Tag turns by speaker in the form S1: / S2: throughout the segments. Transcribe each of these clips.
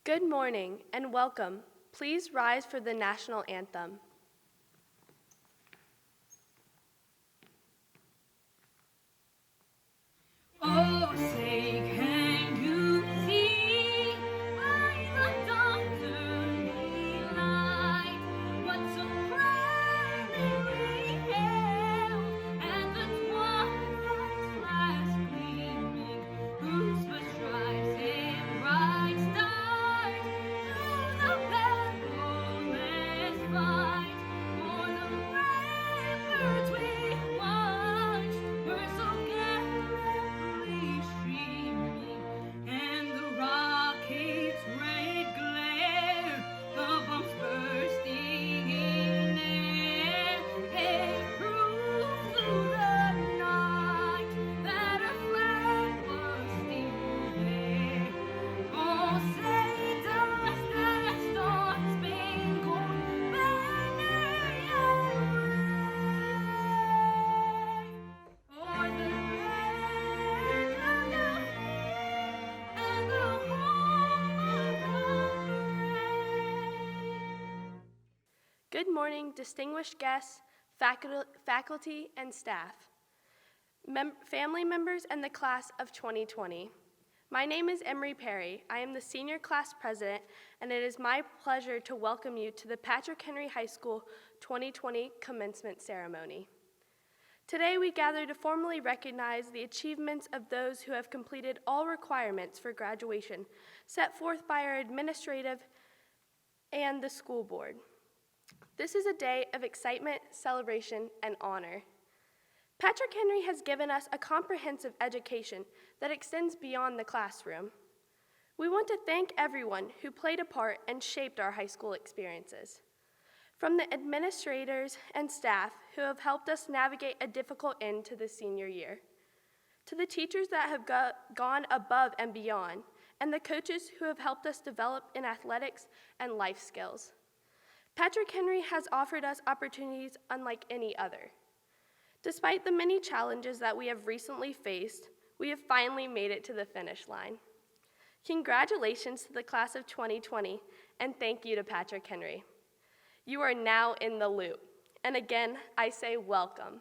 S1: Good morning and welcome. Please rise for the national anthem.
S2: Oh, say can you see by the dawn's early light what so proudly we hailed, and the twilight's last gleaming, whose first stripes in bright stars through the perilous fight, for the brave birds we watched were so gallantly streaming, and the rocket's red glare, the bombs bursting in air, gave proof through the night that our flag was still there. Oh, say does that star-spangled banner yet wave o'er the land of the free and the home of the brave?
S1: Good morning, distinguished guests, faculty, and staff, family members, and the class of 2020. My name is Ann-Mei Perry. I am the senior class president, and it is my pleasure to welcome you to the Patrick Henry High School 2020 commencement ceremony. Today, we gather to formally recognize the achievements of those who have completed all requirements for graduation set forth by our administrative and the school board. This is a day of excitement, celebration, and honor. Patrick Henry has given us a comprehensive education that extends beyond the classroom. We want to thank everyone who played a part and shaped our high school experiences. From the administrators and staff who have helped us navigate a difficult end to the senior year, to the teachers that have gone above and beyond, and the coaches who have helped us develop in athletics and life skills. Patrick Henry has offered us opportunities unlike any other. Despite the many challenges that we have recently faced, we have finally made it to the finish line. Congratulations to the class of 2020, and thank you to Patrick Henry. You are now in the loop, and again, I say welcome.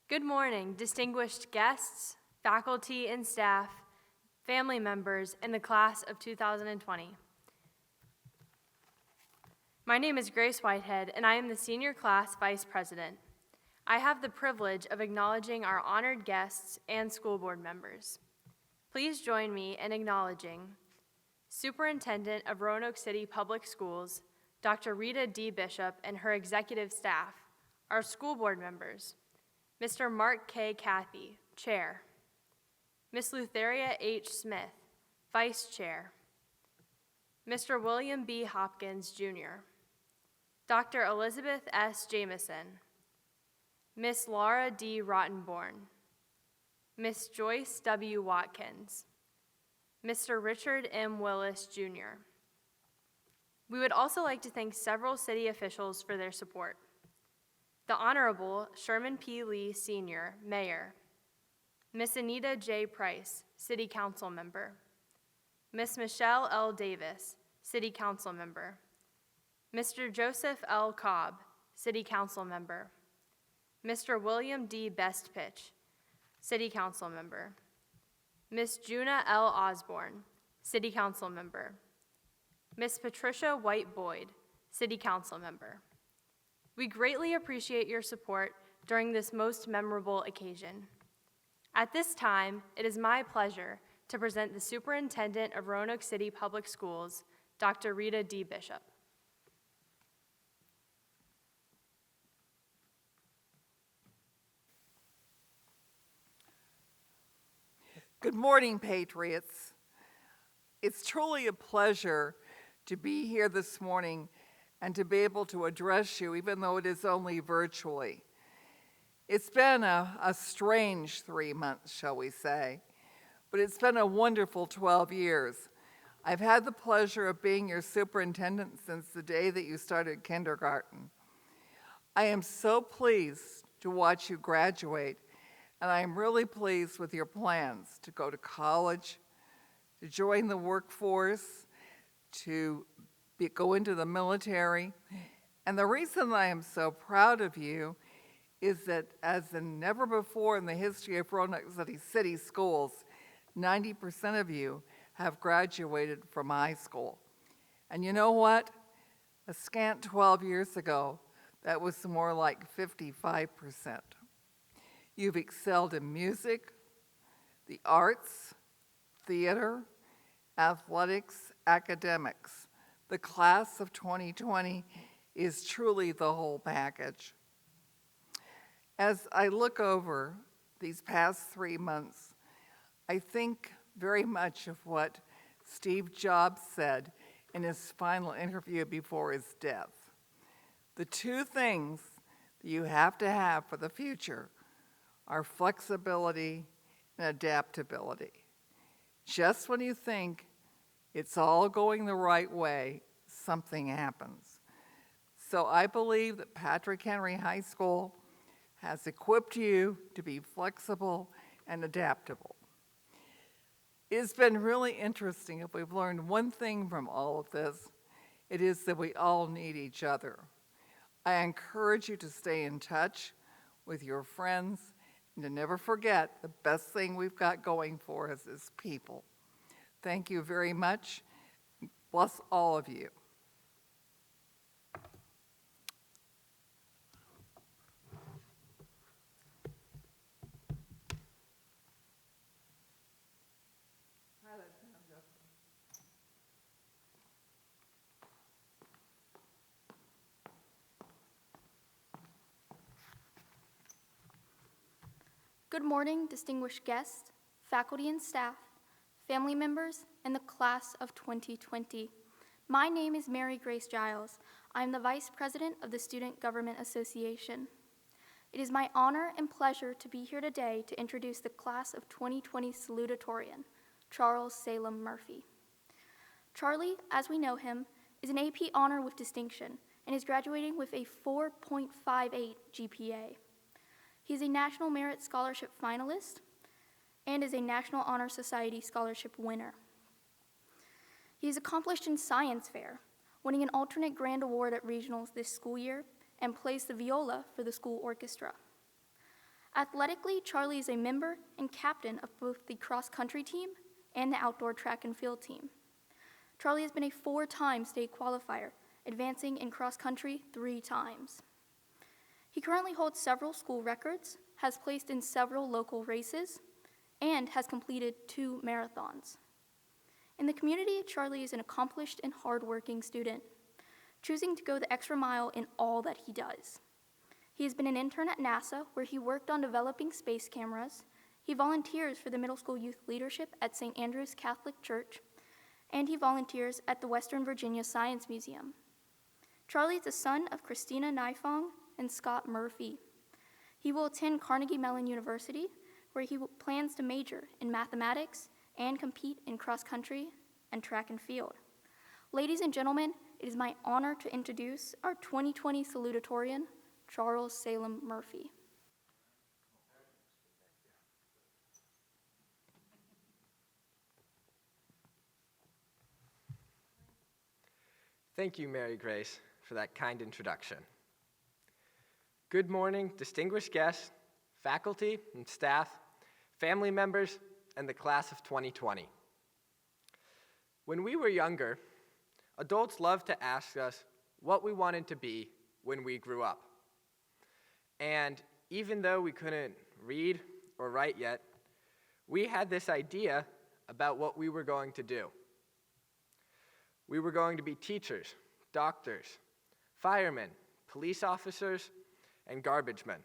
S3: Good morning, distinguished guests, faculty and staff, family members, and the class of 2020. My name is Grace Whitehead, and I am the senior class vice president. I have the privilege of acknowledging our honored guests and school board members. Please join me in acknowledging Superintendent of Roanoke City Public Schools, Dr. Rita D. Bishop, and her executive staff, our school board members, Mr. Mark K. Cathy, Chair, Ms. Lutheria H. Smith, Vice Chair, Mr. William B. Hopkins, Jr., Dr. Elizabeth S. Jameson, Ms. Laura D. Rottenborn, Ms. Joyce W. Watkins, Mr. Richard M. Willis, Jr. We would also like to thank several city officials for their support. The Honorable Sherman P. Lee, Sr., Mayor, Ms. Anita J. Price, City Council Member, Ms. Michelle L. Davis, City Council Member, Mr. Joseph L. Cobb, City Council Member, Mr. William D. Bestpitch, City Council Member, Ms. Juna L. Osborne, City Council Member, Ms. Patricia White Boyd, City Council Member. We greatly appreciate your support during this most memorable occasion. At this time, it is my pleasure to present the Superintendent of Roanoke City Public Schools, Dr. Rita D. Bishop.
S4: Good morning, Patriots. It's truly a pleasure to be here this morning and to be able to address you, even though it is only virtually. It's been a strange 3 months, shall we say, but it's been a wonderful 12 years. I've had the pleasure of being your superintendent since the day that you started kindergarten. I am so pleased to watch you graduate, and I am really pleased with your plans to go to college, to join the workforce, to go into the military. And the reason I am so proud of you is that as in never before in the history of Roanoke City schools, 90% of you have graduated from high school. And you know what? A scant 12 years ago, that was more like 55%. You've excelled in music, the arts, theater, athletics, academics. The class of 2020 is truly the whole package. As I look over these past 3 months, I think very much of what Steve Jobs said in his final interview before his death. The two things that you have to have for the future are flexibility and adaptability. Just when you think it's all going the right way, something happens. So I believe that Patrick Henry High School has equipped you to be flexible and adaptable. It's been really interesting. If we've learned one thing from all of this, it is that we all need each other. I encourage you to stay in touch with your friends and to never forget the best thing we've got going for us is people. Thank you very much. Bless all of you.
S5: Good morning, distinguished guests, faculty and staff, family members, and the class of 2020. My name is Mary Grace Giles. I am the Vice President of the Student Government Association. It is my honor and pleasure to be here today to introduce the class of 2020 salutatorian, Charles Salem Murphy. Charlie, as we know him, is an AP honor with distinction and is graduating with a 4.58 GPA. He is a National Merit Scholarship finalist and is a National Honor Society Scholarship winner. He is accomplished in science fair, winning an alternate grand award at regionals this school year and plays the viola for the school orchestra. Athletically, Charlie is a member and captain of both the cross-country team and the outdoor track and field team. Charlie has been a 4-time state qualifier, advancing in cross-country 3 times. He currently holds several school records, has placed in several local races, and has completed 2 marathons. In the community, Charlie is an accomplished and hardworking student, choosing to go the extra mile in all that he does. He has been an intern at NASA, where he worked on developing space cameras. He volunteers for the middle school youth leadership at St. Andrew's Catholic Church, and he volunteers at the Western Virginia Science Museum. Charlie is the son of Christina Nifong and Scott Murphy. He will attend Carnegie Mellon University, where he plans to major in mathematics and compete in cross-country and track and field. Ladies and gentlemen, it is my honor to introduce our 2020 salutatorian, Charles Salem Murphy.
S6: Thank you, Mary Grace, for that kind introduction. Good morning, distinguished guests, faculty and staff, family members, and the class of 2020. When we were younger, adults loved to ask us what we wanted to be when we grew up. And even though we couldn't read or write yet, we had this idea about what we were going to do. We were going to be teachers, doctors, firemen, police officers, and garbage men.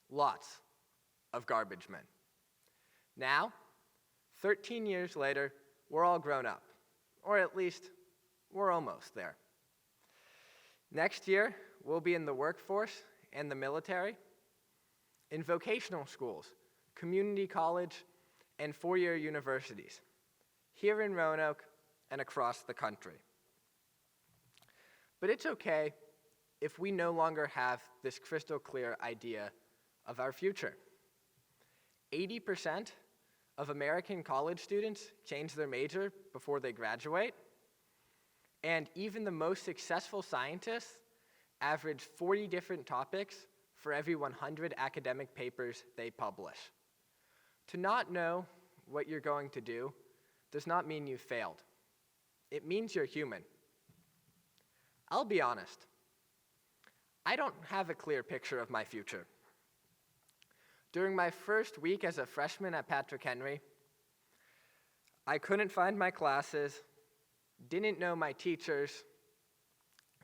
S6: Lots of garbage men. Now, 13 years later, we're all grown up, or at least we're almost there. Next year, we'll be in the workforce and the military, in vocational schools, community college, and 4-year universities, here in Roanoke and across the country. But it's okay if we no longer have this crystal clear idea of our future. 80% of American college students change their major before they graduate, and even the most successful scientists average 40 different topics for every 100 academic papers they publish. To not know what you're going to do does not mean you failed. It means you're human. I'll be honest, I don't have a clear picture of my future. During my first week as a freshman at Patrick Henry, I couldn't find my classes, didn't know my teachers,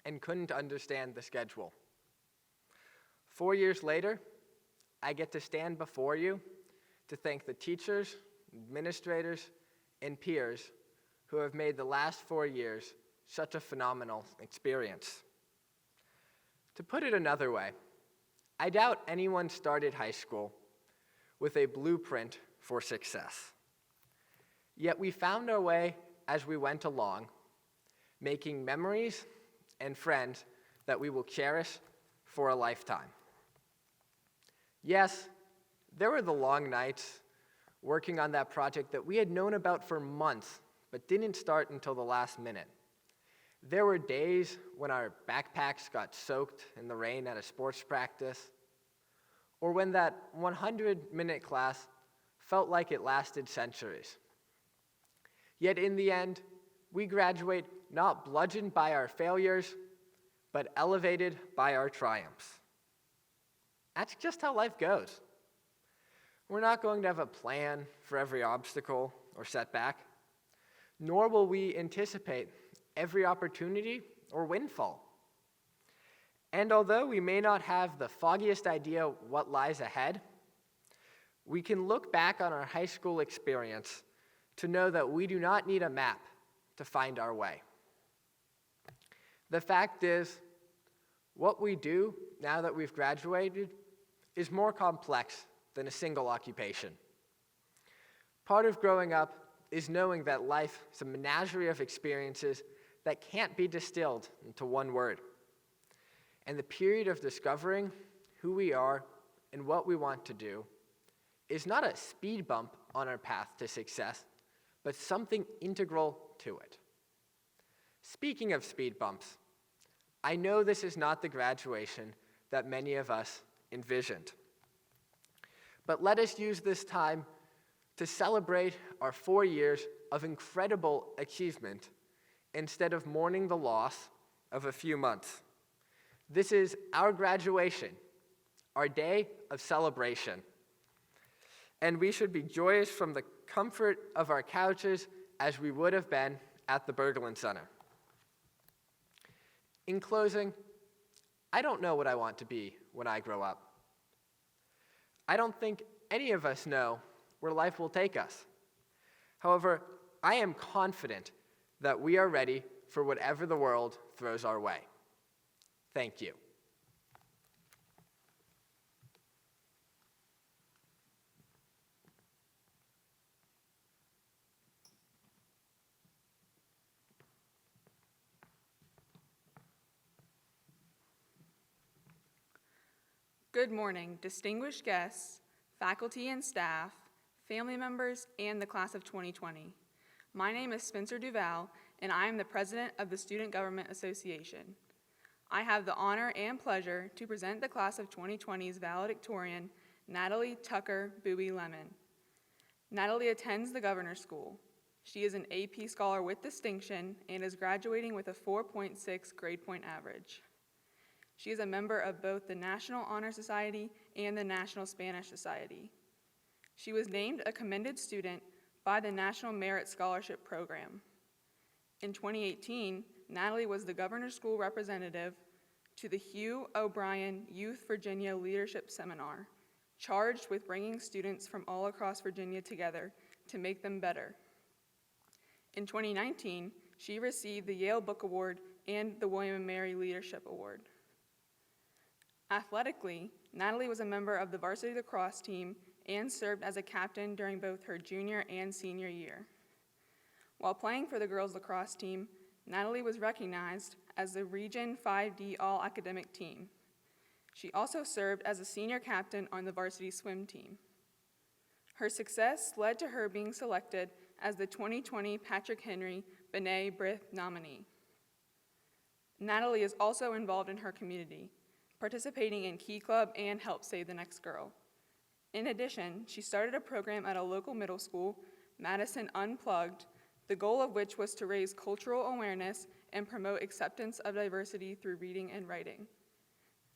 S6: and couldn't understand the schedule. 4 years later, I get to stand before you to thank the teachers, administrators, and peers who have made the last 4 years such a phenomenal experience. To put it another way, I doubt anyone started high school with a blueprint for success. Yet we found our way as we went along, making memories and friends that we will cherish for a lifetime. Yes, there were the long nights working on that project that we had known about for months, but didn't start until the last minute. There were days when our backpacks got soaked in the rain at a sports practice, or when that 100-minute class felt like it lasted centuries. Yet in the end, we graduate not bludgeoned by our failures, but elevated by our triumphs. That's just how life goes. We're not going to have a plan for every obstacle or setback, nor will we anticipate every opportunity or windfall. And although we may not have the foggiest idea what lies ahead, we can look back on our high school experience to know that we do not need a map to find our way. The fact is, what we do now that we've graduated is more complex than a single occupation. Part of growing up is knowing that life is a menagerie of experiences that can't be distilled into one word. And the period of discovering who we are and what we want to do is not a speed bump on our path to success, but something integral to it. Speaking of speed bumps, I know this is not the graduation that many of us envisioned. But let us use this time to celebrate our 4 years of incredible achievement instead of mourning the loss of a few months. This is our graduation, our day of celebration. And we should be joyous from the comfort of our couches as we would have been at the Berglund Center. In closing, I don't know what I want to be when I grow up. I don't think any of us know where life will take us. However, I am confident that we are ready for whatever the world throws our way. Thank you.
S7: Good morning, distinguished guests, faculty and staff, family members, and the class of 2020. My name is Spencer Duval, and I am the president of the Student Government Association. I have the honor and pleasure to present the class of 2020's valedictorian, Natalie Tucker Bowie Lemon. Natalie attends the Governor's School. She is an AP Scholar with distinction and is graduating with a 4.6 grade point average. She is a member of both the National Honor Society and the National Spanish Society. She was named a commended student by the National Merit Scholarship Program. In 2018, Natalie was the Governor's School representative to the Hugh O'Brien Youth Virginia Leadership Seminar, charged with bringing students from all across Virginia together to make them better. In 2019, she received the Yale Book Award and the William & Mary Leadership Award. Athletically, Natalie was a member of the varsity lacrosse team and served as a captain during both her junior and senior year. While playing for the girls lacrosse team, Natalie was recognized as the Region 5D All-Academic Team. She also served as a senior captain on the varsity swim team. Her success led to her being selected as the 2020 Patrick Henry B'nai B'rith nominee. Natalie is also involved in her community, participating in Key Club and Help Save the Next Girl. In addition, she started a program at a local middle school, Madison Unplugged, the goal of which was to raise cultural awareness and promote acceptance of diversity through reading and writing.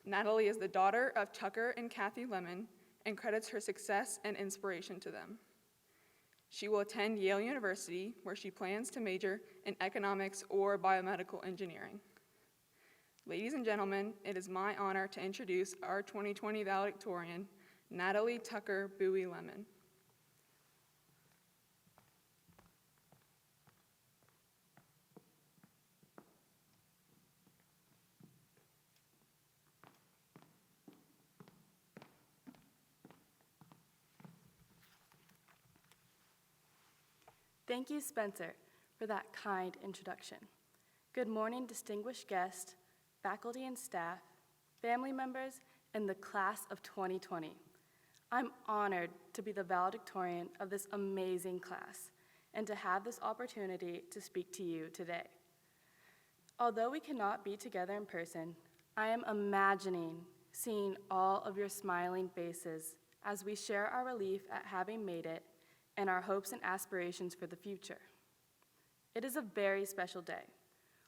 S7: Natalie is the daughter of Tucker and Kathy Lemon and credits her success and inspiration to them. She will attend Yale University, where she plans to major in economics or biomedical engineering. Ladies and gentlemen, it is my honor to introduce our 2020 valedictorian, Natalie Tucker Bowie Lemon.
S1: Thank you, Spencer, for that kind introduction. Good morning, distinguished guests, faculty and staff, family members, and the class of 2020. I'm honored to be the valedictorian of this amazing class and to have this opportunity to speak to you today. Although we cannot be together in person, I am imagining seeing all of your smiling faces as we share our relief at having made it and our hopes and aspirations for the future. It is a very special day,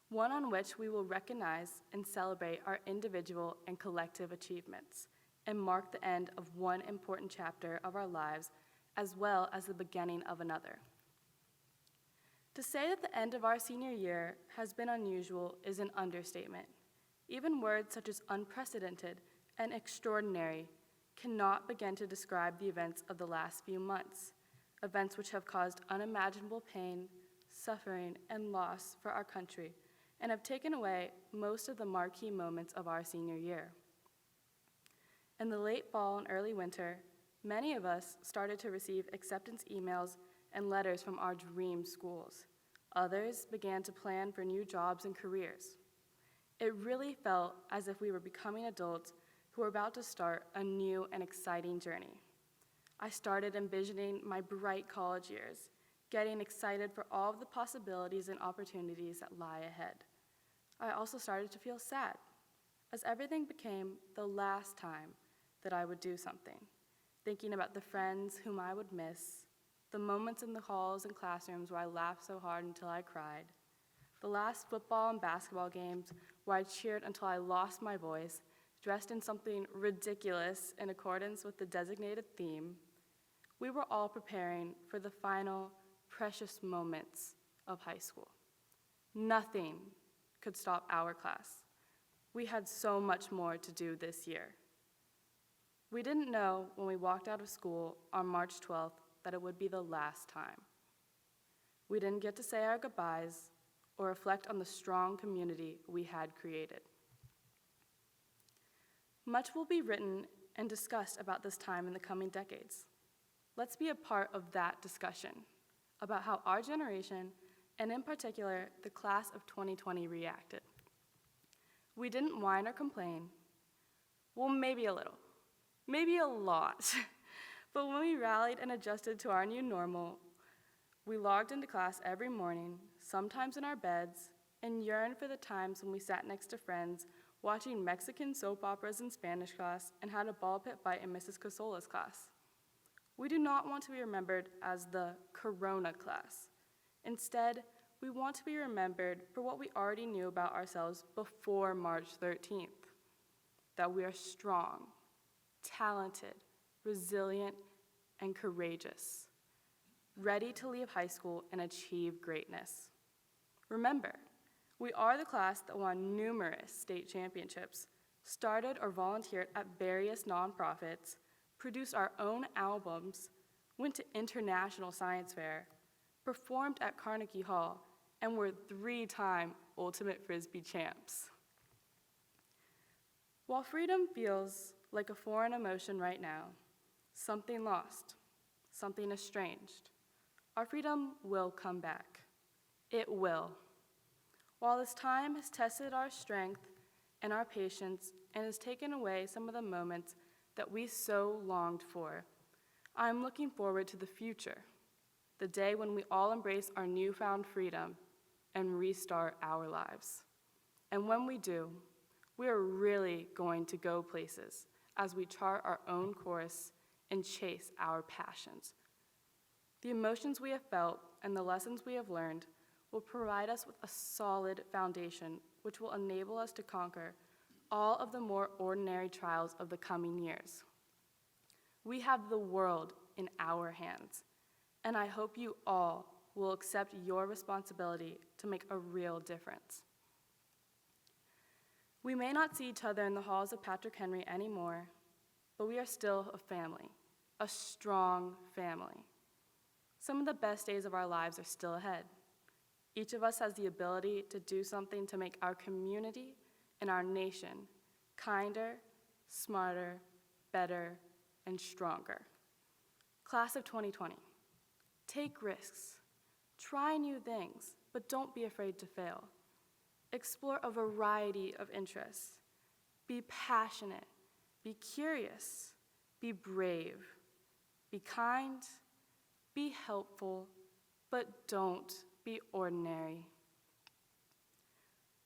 S1: one on which we will recognize and celebrate our individual and collective achievements and mark the end of one important chapter of our lives as well as the beginning of another. To say that the end of our senior year has been unusual is an understatement. Even words such as unprecedented and extraordinary cannot begin to describe the events of the last few months, events which have caused unimaginable pain, suffering, and loss for our country, and have taken away most of the marquee moments of our senior year. In the late fall and early winter, many of us started to receive acceptance emails and letters from our dream schools. Others began to plan for new jobs and careers. It really felt as if we were becoming adults who were about to start a new and exciting journey. I started envisioning my bright college years, getting excited for all of the possibilities and opportunities that lie ahead. I also started to feel sad, as everything became the last time that I would do something, thinking about the friends whom I would miss, the moments in the halls and classrooms where I laughed so hard until I cried, the last football and basketball games where I cheered until I lost my voice, dressed in something ridiculous in accordance with the designated theme. We were all preparing for the final, precious moments of high school. Nothing could stop our class. We had so much more to do this year. We didn't know when we walked out of school on March 12th that it would be the last time. We didn't get to say our goodbyes or reflect on the strong community we had created. Much will be written and discussed about this time in the coming decades. Let's be a part of that discussion about how our generation, and in particular, the class of 2020, reacted. We didn't whine or complain. Well, maybe a little, maybe a lot. But when we rallied and adjusted to our new normal, we logged into class every morning, sometimes in our beds, and yearned for the times when we sat next to friends, watching Mexican soap operas in Spanish class, and had a ball pit fight in Mrs. Casola's class. We do not want to be remembered as the Corona class. Instead, we want to be remembered for what we already knew about ourselves before March 13th, that we are strong, talented, resilient, and courageous, ready to leave high school and achieve greatness. Remember, we are the class that won numerous state championships, started or volunteered at various nonprofits, produced our own albums, went to international science fair, performed at Carnegie Hall, and were 3-time Ultimate Frisbee champs. While freedom feels like a foreign emotion right now, something lost, something estranged, our freedom will come back. It will. While this time has tested our strength and our patience and has taken away some of the moments that we so longed for, I am looking forward to the future, the day when we all embrace our newfound freedom and restart our lives. And when we do, we are really going to go places as we chart our own course and chase our passions. The emotions we have felt and the lessons we have learned will provide us with a solid foundation which will enable us to conquer all of the more ordinary trials of the coming years. We have the world in our hands, and I hope you all will accept your responsibility to make a real difference. We may not see each other in the halls of Patrick Henry anymore, but we are still a family, a strong family. Some of the best days of our lives are still ahead. Each of us has the ability to do something to make our community and our nation kinder, smarter, better, and stronger. Class of 2020, take risks, try new things, but don't be afraid to fail. Explore a variety of interests. Be passionate, be curious, be brave, be kind, be helpful, but don't be ordinary.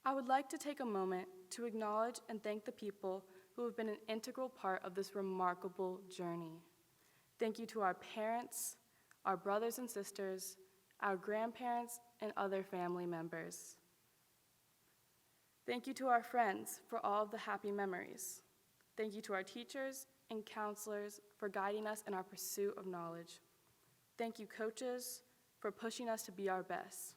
S1: I would like to take a moment to acknowledge and thank the people who have been an integral part of this remarkable journey. Thank you to our parents, our brothers and sisters, our grandparents, and other family members. Thank you to our friends for all of the happy memories. Thank you to our teachers and counselors for guiding us in our pursuit of knowledge. Thank you, coaches, for pushing us to be our best.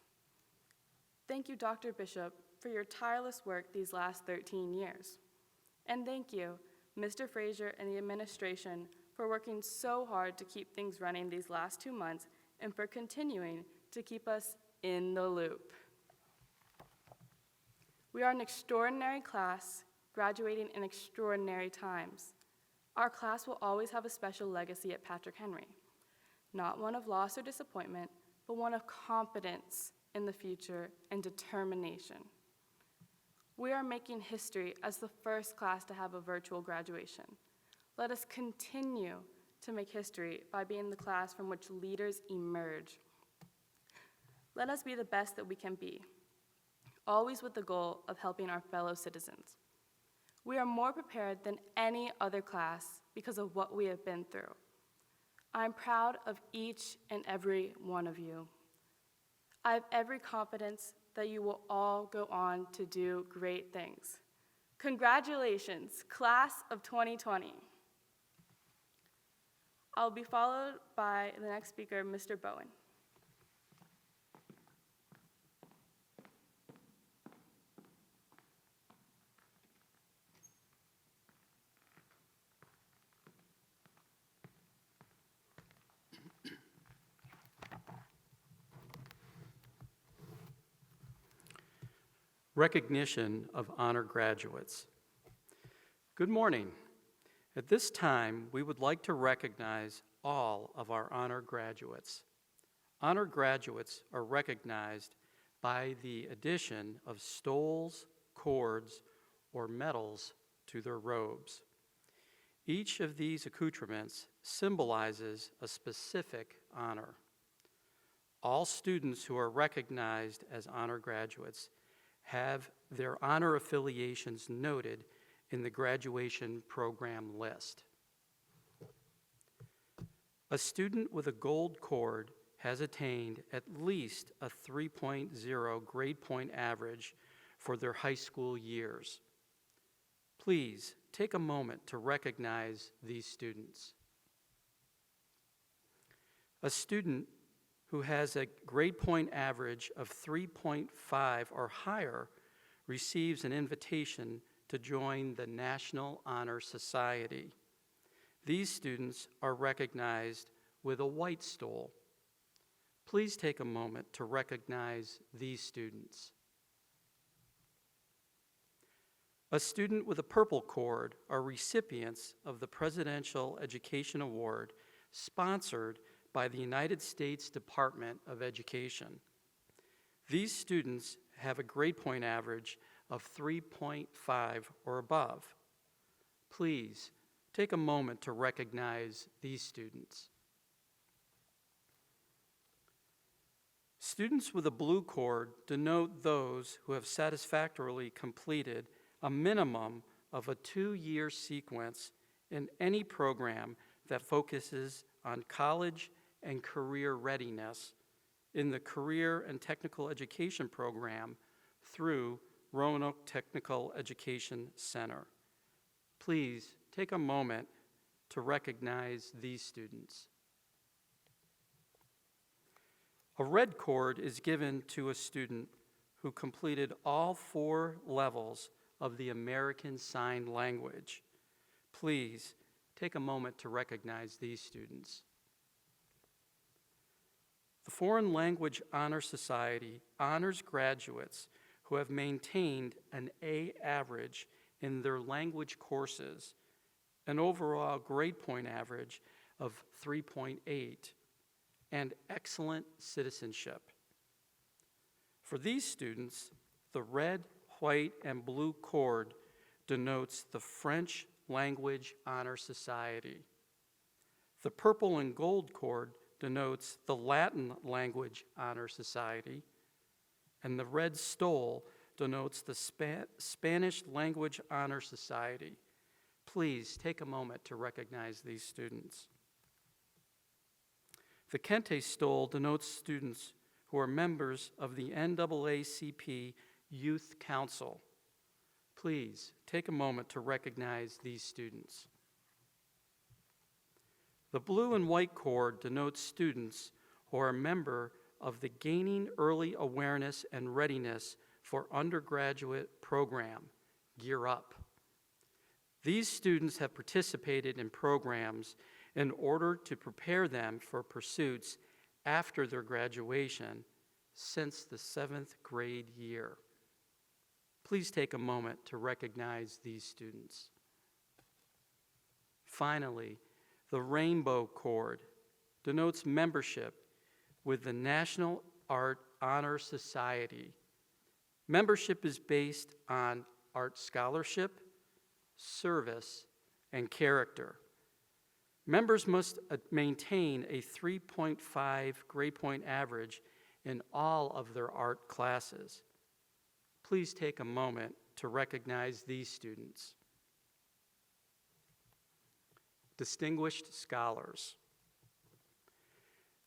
S1: Thank you, Dr. Bishop, for your tireless work these last 13 years. And thank you, Mr. Frazier and the administration, for working so hard to keep things running these last 2 months and for continuing to keep us in the loop. We are an extraordinary class, graduating in extraordinary times. Our class will always have a special legacy at Patrick Henry, not one of loss or disappointment, but one of confidence in the future and determination. We are making history as the first class to have a virtual graduation. Let us continue to make history by being the class from which leaders emerge. Let us be the best that we can be, always with the goal of helping our fellow citizens. We are more prepared than any other class because of what we have been through. I'm proud of each and every one of you. I have every confidence that you will all go on to do great things. Congratulations, class of 2020. I'll be followed by the next speaker, Mr. Bowen.
S8: Recognition of honor graduates. Good morning. At this time, we would like to recognize all of our honor graduates. Honor graduates are recognized by the addition of stoles, cords, or medals to their robes. Each of these accoutrements symbolizes a specific honor. All students who are recognized as honor graduates have their honor affiliations noted in the graduation program list. A student with a gold cord has attained at least a 3.0 grade point average for their high school years. Please take a moment to recognize these students. A student who has a grade point average of 3.5 or higher receives an invitation to join the National Honor Society. These students are recognized with a white stole. Please take a moment to recognize these students. A student with a purple cord are recipients of the Presidential Education Award sponsored by the United States Department of Education. These students have a grade point average of 3.5 or above. Please take a moment to recognize these students. Students with a blue cord denote those who have satisfactorily completed a minimum of a 2-year sequence in any program that focuses on college and career readiness in the Career and Technical Education Program through Roanoke Technical Education Center. Please take a moment to recognize these students. A red cord is given to a student who completed all 4 levels of the American Sign Language. Please take a moment to recognize these students. The Foreign Language Honor Society honors graduates who have maintained an A average in their language courses, an overall grade point average of 3.8, and excellent citizenship. For these students, the red, white, and blue cord denotes the French Language Honor Society. The purple and gold cord denotes the Latin Language Honor Society, and the red stole denotes the Spanish Language Honor Society. Please take a moment to recognize these students. The Kente stole denotes students who are members of the NAACP Youth Council. Please take a moment to recognize these students. The blue and white cord denotes students who are a member of the Gaining Early Awareness and Readiness for Undergraduate Program, Gear Up. These students have participated in programs in order to prepare them for pursuits after their graduation since the 7th grade year. Please take a moment to recognize these students. Finally, the rainbow cord denotes membership with the National Art Honor Society. Membership is based on art scholarship, service, and character. Members must maintain a 3.5 grade point average in all of their art classes. Please take a moment to recognize these students. Distinguished scholars.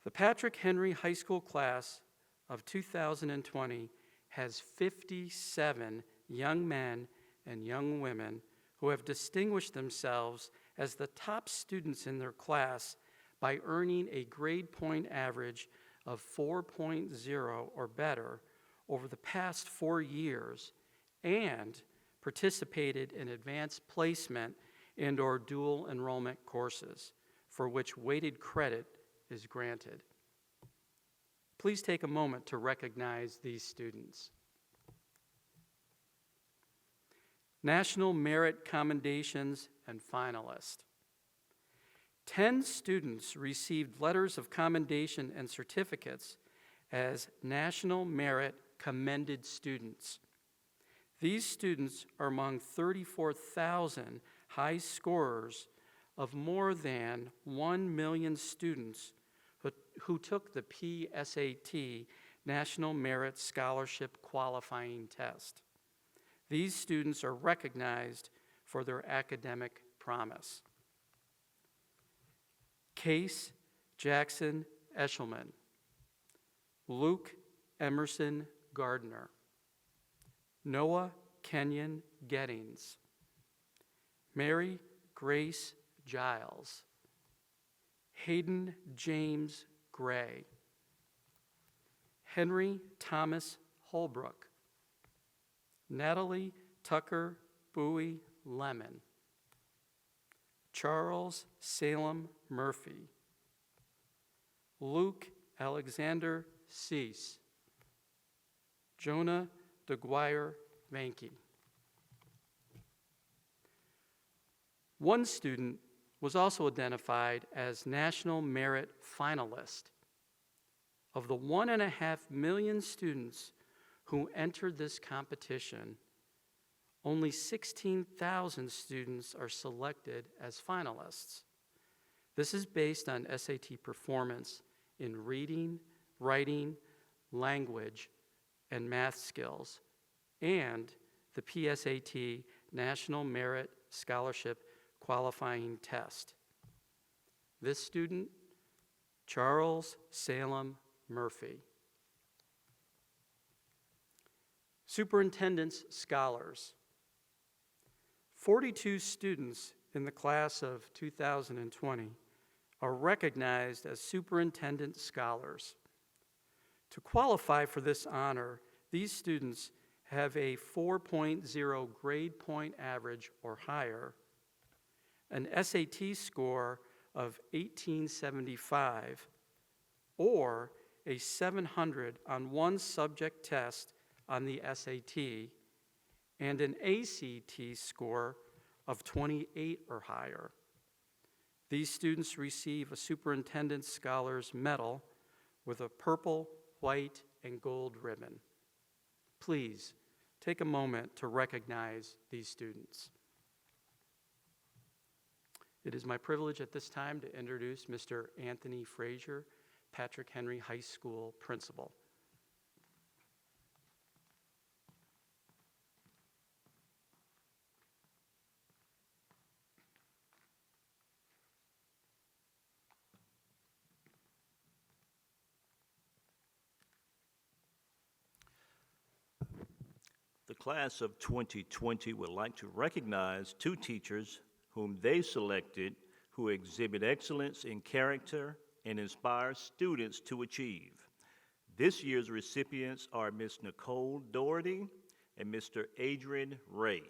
S8: The Patrick Henry High School class of 2020 has 57 young men and young women who have distinguished themselves as the top students in their class by earning a grade point average of 4.0 or better over the past 4 years and participated in advanced placement and/or dual enrollment courses for which weighted credit is granted. Please take a moment to recognize these students. National Merit Commendations and Finalists. 10 students received letters of commendation and certificates as National Merit Commended Students. These students are among 34,000 high scorers of more than 1 million students who took the PSAT National Merit Scholarship Qualifying Test. These students are recognized for their academic promise. Case Jackson Eshelman, Luke Emerson Gardner, Noah Kenyon Gettings, Mary Grace Giles, Hayden James Gray, Henry Thomas Holbrook, Natalie Tucker Bowie Lemon, Charles Salem Murphy, Luke Alexander Cease, Jonah DeGuire Vanke. One student was also identified as National Merit Finalist. Of the 1.5 million students who entered this competition, only 16,000 students are selected as finalists. This is based on SAT performance in reading, writing, language, and math skills, and the PSAT National Merit Scholarship Qualifying Test. This student, Charles Salem Murphy. Superintendent's Scholars. 42 students in the class of 2020 are recognized as Superintendent Scholars. To qualify for this honor, these students have a 4.0 grade point average or higher, an SAT score of 1875, or a 700 on one subject test on the SAT, and an ACT score of 28 or higher. These students receive a Superintendent's Scholars Medal with a purple, white, and gold ribbon. Please take a moment to recognize these students. It is my privilege at this time to introduce Mr. Anthony Frazier, Patrick Henry High School principal.
S9: The class of 2020 would like to recognize two teachers whom they selected who exhibit excellence in character and inspire students to achieve. This year's recipients are Ms. Nicole Doherty and Mr. Adrian Ray.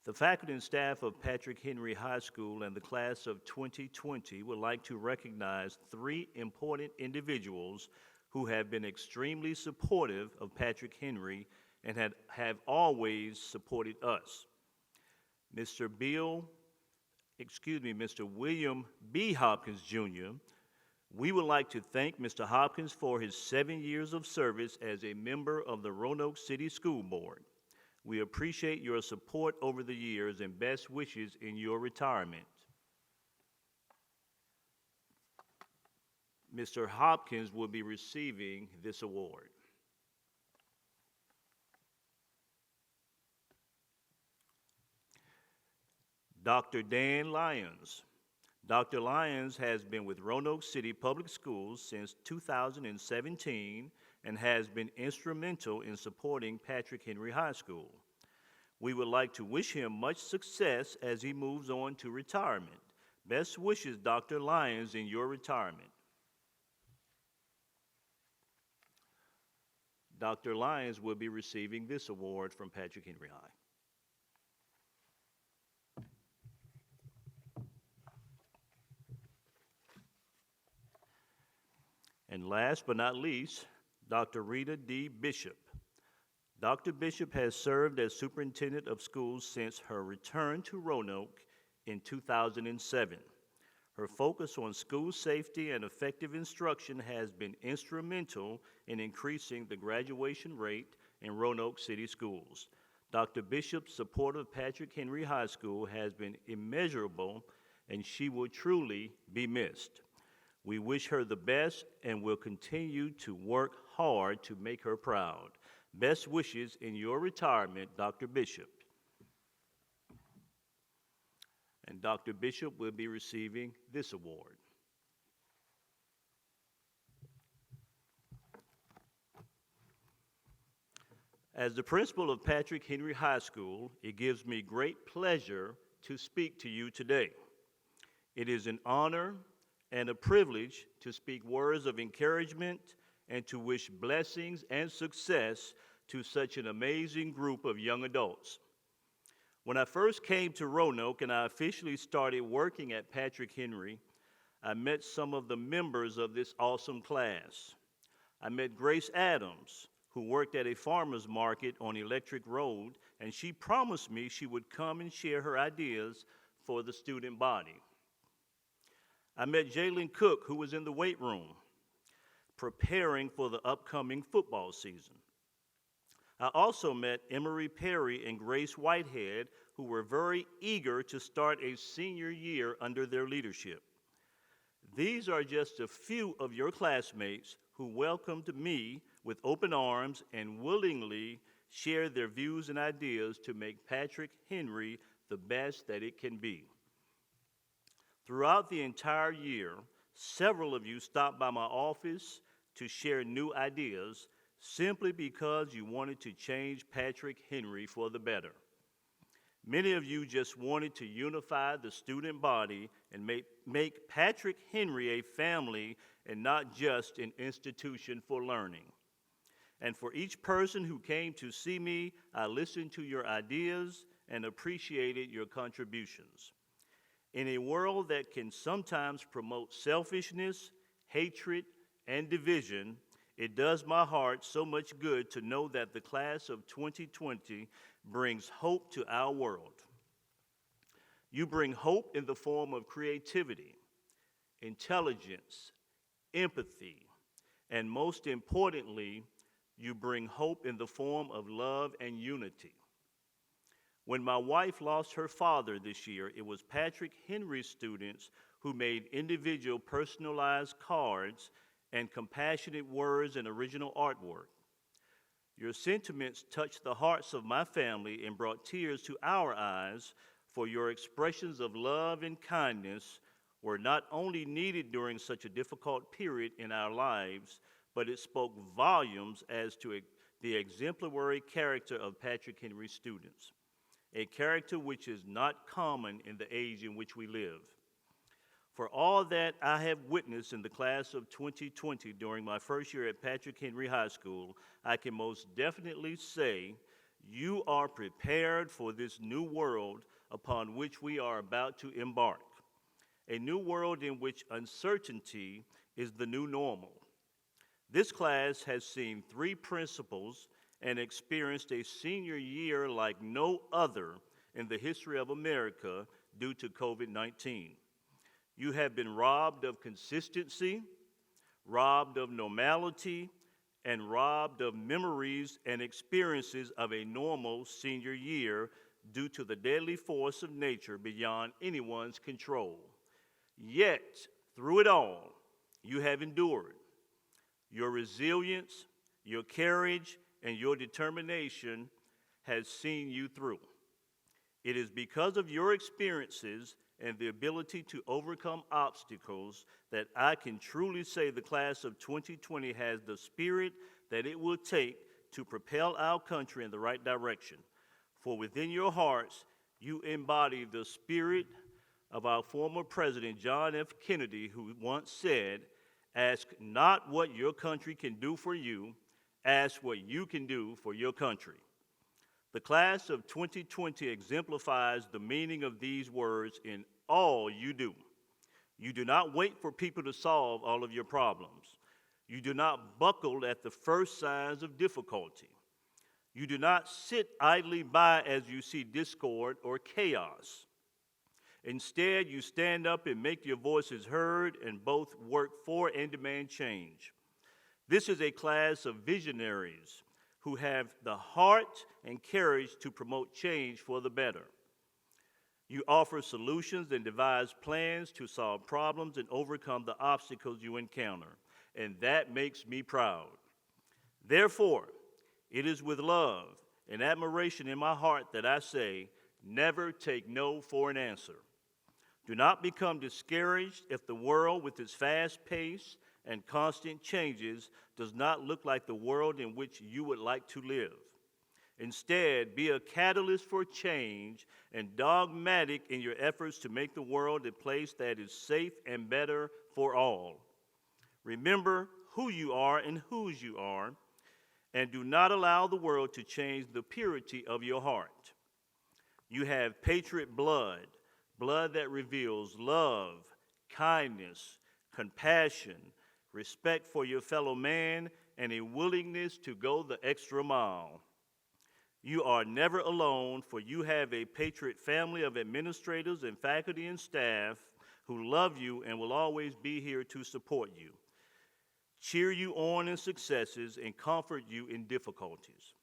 S9: The faculty and staff of Patrick Henry High School and the class of 2020 would like to recognize three important individuals who have been extremely supportive of Patrick Henry and have always supported us. Mr. William B. Hopkins, Jr. We would like to thank Mr. Hopkins for his 7 years of service as a member of the Roanoke City School Board. We appreciate your support over the years and best wishes in your retirement. Mr. Hopkins will be receiving this award. Dr. Dan Lyons. Dr. Lyons has been with Roanoke City Public Schools since 2017 and has been instrumental in supporting Patrick Henry High School. We would like to wish him much success as he moves on to retirement. Best wishes, Dr. Lyons, in your retirement. Dr. Lyons will be receiving this award from Patrick Henry High. And last but not least, Dr. Rita D. Bishop. Dr. Bishop has served as superintendent of schools since her return to Roanoke in 2007. Her focus on school safety and effective instruction has been instrumental in increasing the graduation rate in Roanoke City schools. Dr. Bishop's support of Patrick Henry High School has been immeasurable, and she will truly be missed. We wish her the best and will continue to work hard to make her proud. Best wishes in your retirement, Dr. Bishop. And Dr. Bishop will be receiving this award. As the principal of Patrick Henry High School, it gives me great pleasure to speak to you today. It is an honor and a privilege to speak words of encouragement and to wish blessings and success to such an amazing group of young adults. When I first came to Roanoke and I officially started working at Patrick Henry, I met some of the members of this awesome class. I met Grace Adams, who worked at a farmer's market on Electric Road, and she promised me she would come and share her ideas for the student body. I met Jaylen Cook, who was in the weight room. preparing for the upcoming football season. I also met Emery Perry and Grace Whitehead, who were very eager to start a senior year under their leadership. These are just a few of your classmates who welcomed me with open arms and willingly shared their views and ideas to make Patrick Henry the best that it can be. Throughout the entire year, several of you stopped by my office to share new ideas simply because you wanted to change Patrick Henry for the better. Many of you just wanted to unify the student body and make Patrick Henry a family and not just an institution for learning. And for each person who came to see me, I listened to your ideas and appreciated your contributions. In a world that can sometimes promote selfishness, hatred, and division, it does my heart so much good to know that the class of 2020 brings hope to our world. You bring hope in the form of creativity, intelligence, empathy, and most importantly, you bring hope in the form of love and unity. When my wife lost her father this year, it was Patrick Henry's students who made individual personalized cards and compassionate words and original artwork. Your sentiments touched the hearts of my family and brought tears to our eyes, for your expressions of love and kindness were not only needed during such a difficult period in our lives, but it spoke volumes as to the exemplary character of Patrick Henry's students, a character which is not common in the age in which we live. For all that I have witnessed in the class of 2020 during my first year at Patrick Henry High School, I can most definitely say you are prepared for this new world upon which we are about to embark, a new world in which uncertainty is the new normal. This class has seen 3 principals and experienced a senior year like no other in the history of America due to COVID-19. You have been robbed of consistency, robbed of normality, and robbed of memories and experiences of a normal senior year due to the deadly force of nature beyond anyone's control. Yet, through it all, you have endured. Your resilience, your courage, and your determination has seen you through. It is because of your experiences and the ability to overcome obstacles that I can truly say the class of 2020 has the spirit that it will take to propel our country in the right direction. For within your hearts, you embody the spirit of our former President John F. Kennedy, who once said, "Ask not what your country can do for you, ask what you can do for your country." The class of 2020 exemplifies the meaning of these words in all you do. You do not wait for people to solve all of your problems. You do not buckle at the first signs of difficulty. You do not sit idly by as you see discord or chaos. Instead, you stand up and make your voices heard and both work for and demand change. This is a class of visionaries who have the heart and courage to promote change for the better. You offer solutions and devise plans to solve problems and overcome the obstacles you encounter, and that makes me proud. Therefore, it is with love and admiration in my heart that I say, never take no for an answer. Do not become discouraged if the world, with its fast pace and constant changes, does not look like the world in which you would like to live. Instead, be a catalyst for change and dogmatic in your efforts to make the world a place that is safe and better for all. Remember who you are and whose you are, and do not allow the world to change the purity of your heart. You have patriot blood, blood that reveals love, kindness, compassion, respect for your fellow man, and a willingness to go the extra mile. You are never alone, for you have a patriot family of administrators and faculty and staff who love you and will always be here to support you. cheer you on in successes, and comfort you in difficulties.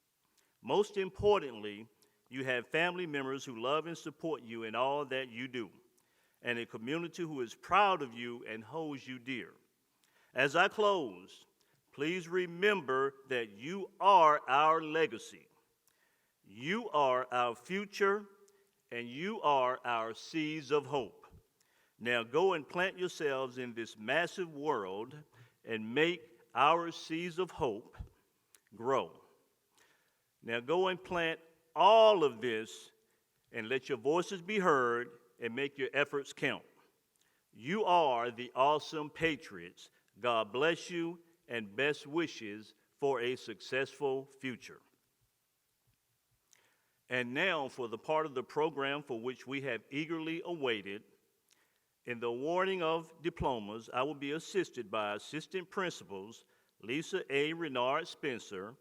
S9: Most importantly, you have family members who love and support you in all that you do, and a community who is proud of you and holds you dear. As I close, please remember that you are our legacy. You are our future, and you are our seeds of hope. Now go and plant yourselves in this massive world and make our seeds of hope grow. Now go and plant all of this and let your voices be heard and make your efforts count. You are the awesome patriots. God bless you and best wishes for a successful future. And now for the part of the program for which we have eagerly awaited. In the awarding of diplomas, I will be assisted by Assistant Principals Lisa A. Renard Spencer,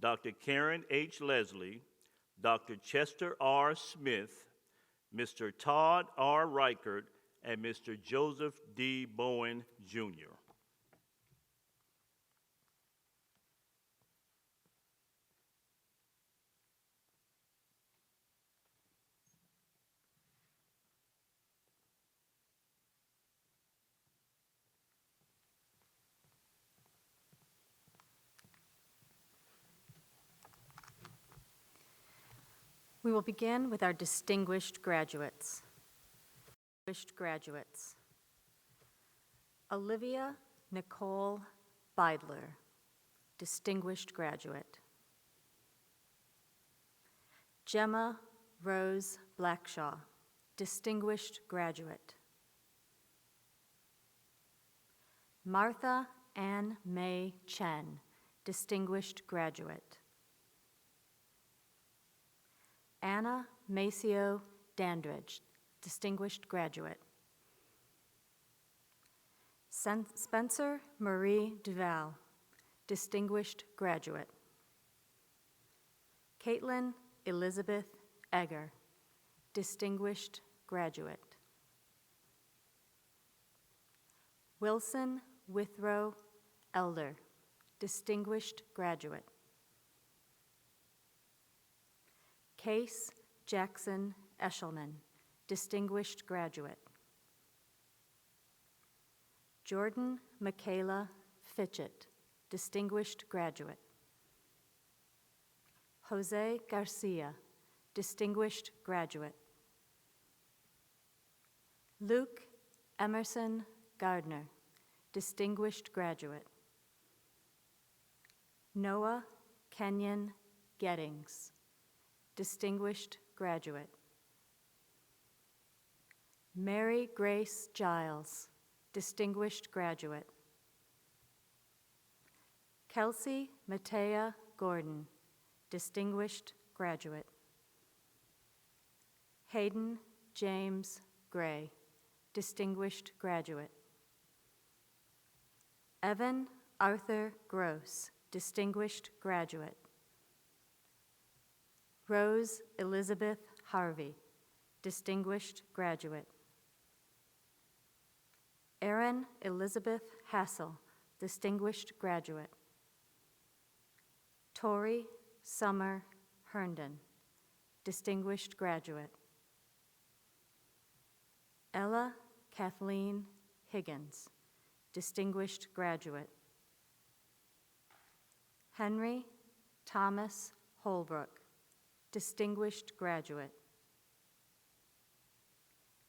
S9: Dr. Karen H. Leslie, Dr. Chester R. Smith, Mr. Todd R. Reichert, and Mr. Joseph D. Bowen, Jr.
S10: We will begin with our distinguished graduates. Olivia Nicole Beidler, distinguished graduate. Gemma Rose Blackshaw, distinguished graduate. Martha Ann-Mei Chen, distinguished graduate. Anna Maceo Dandridge, distinguished graduate. Spencer Marie Duval, distinguished graduate. Caitlin Elizabeth Egger, distinguished graduate. Wilson Withrow Elder, distinguished graduate. Case Jackson Eshelman, distinguished graduate. Jordan Michaela Fitchett, distinguished graduate. Jose Garcia, distinguished graduate. Luke Emerson Gardner, distinguished graduate. Noah Kenyon Gettings, distinguished graduate. Mary Grace Giles, distinguished graduate. Kelsey Matea Gordon, distinguished graduate. Hayden James Gray, distinguished graduate. Evan Arthur Gross, distinguished graduate. Rose Elizabeth Harvey, distinguished graduate. Erin Elizabeth Hassel, distinguished graduate. Tori Summer Herndon, distinguished graduate. Ella Kathleen Higgins, distinguished graduate. Henry Thomas Holbrook, distinguished graduate.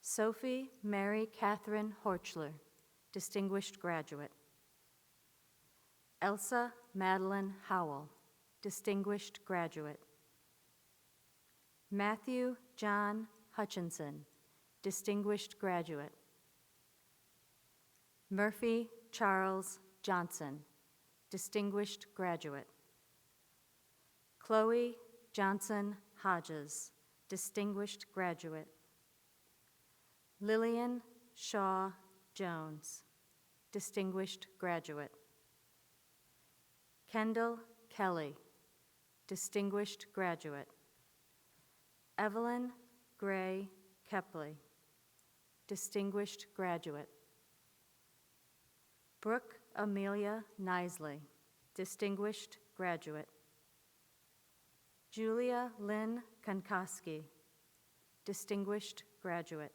S10: Sophie Mary Catherine Horchler, distinguished graduate. Elsa Madeline Howell, distinguished graduate. Matthew John Hutchinson, distinguished graduate. Murphy Charles Johnson, distinguished graduate. Chloe Johnson Hodges, distinguished graduate. Lillian Shaw Jones, distinguished graduate. Kendall Kelly, distinguished graduate. Evelyn Gray Kepley, distinguished graduate. Brooke Amelia Nisley, distinguished graduate. Julia Lynn Kankoski, distinguished graduate.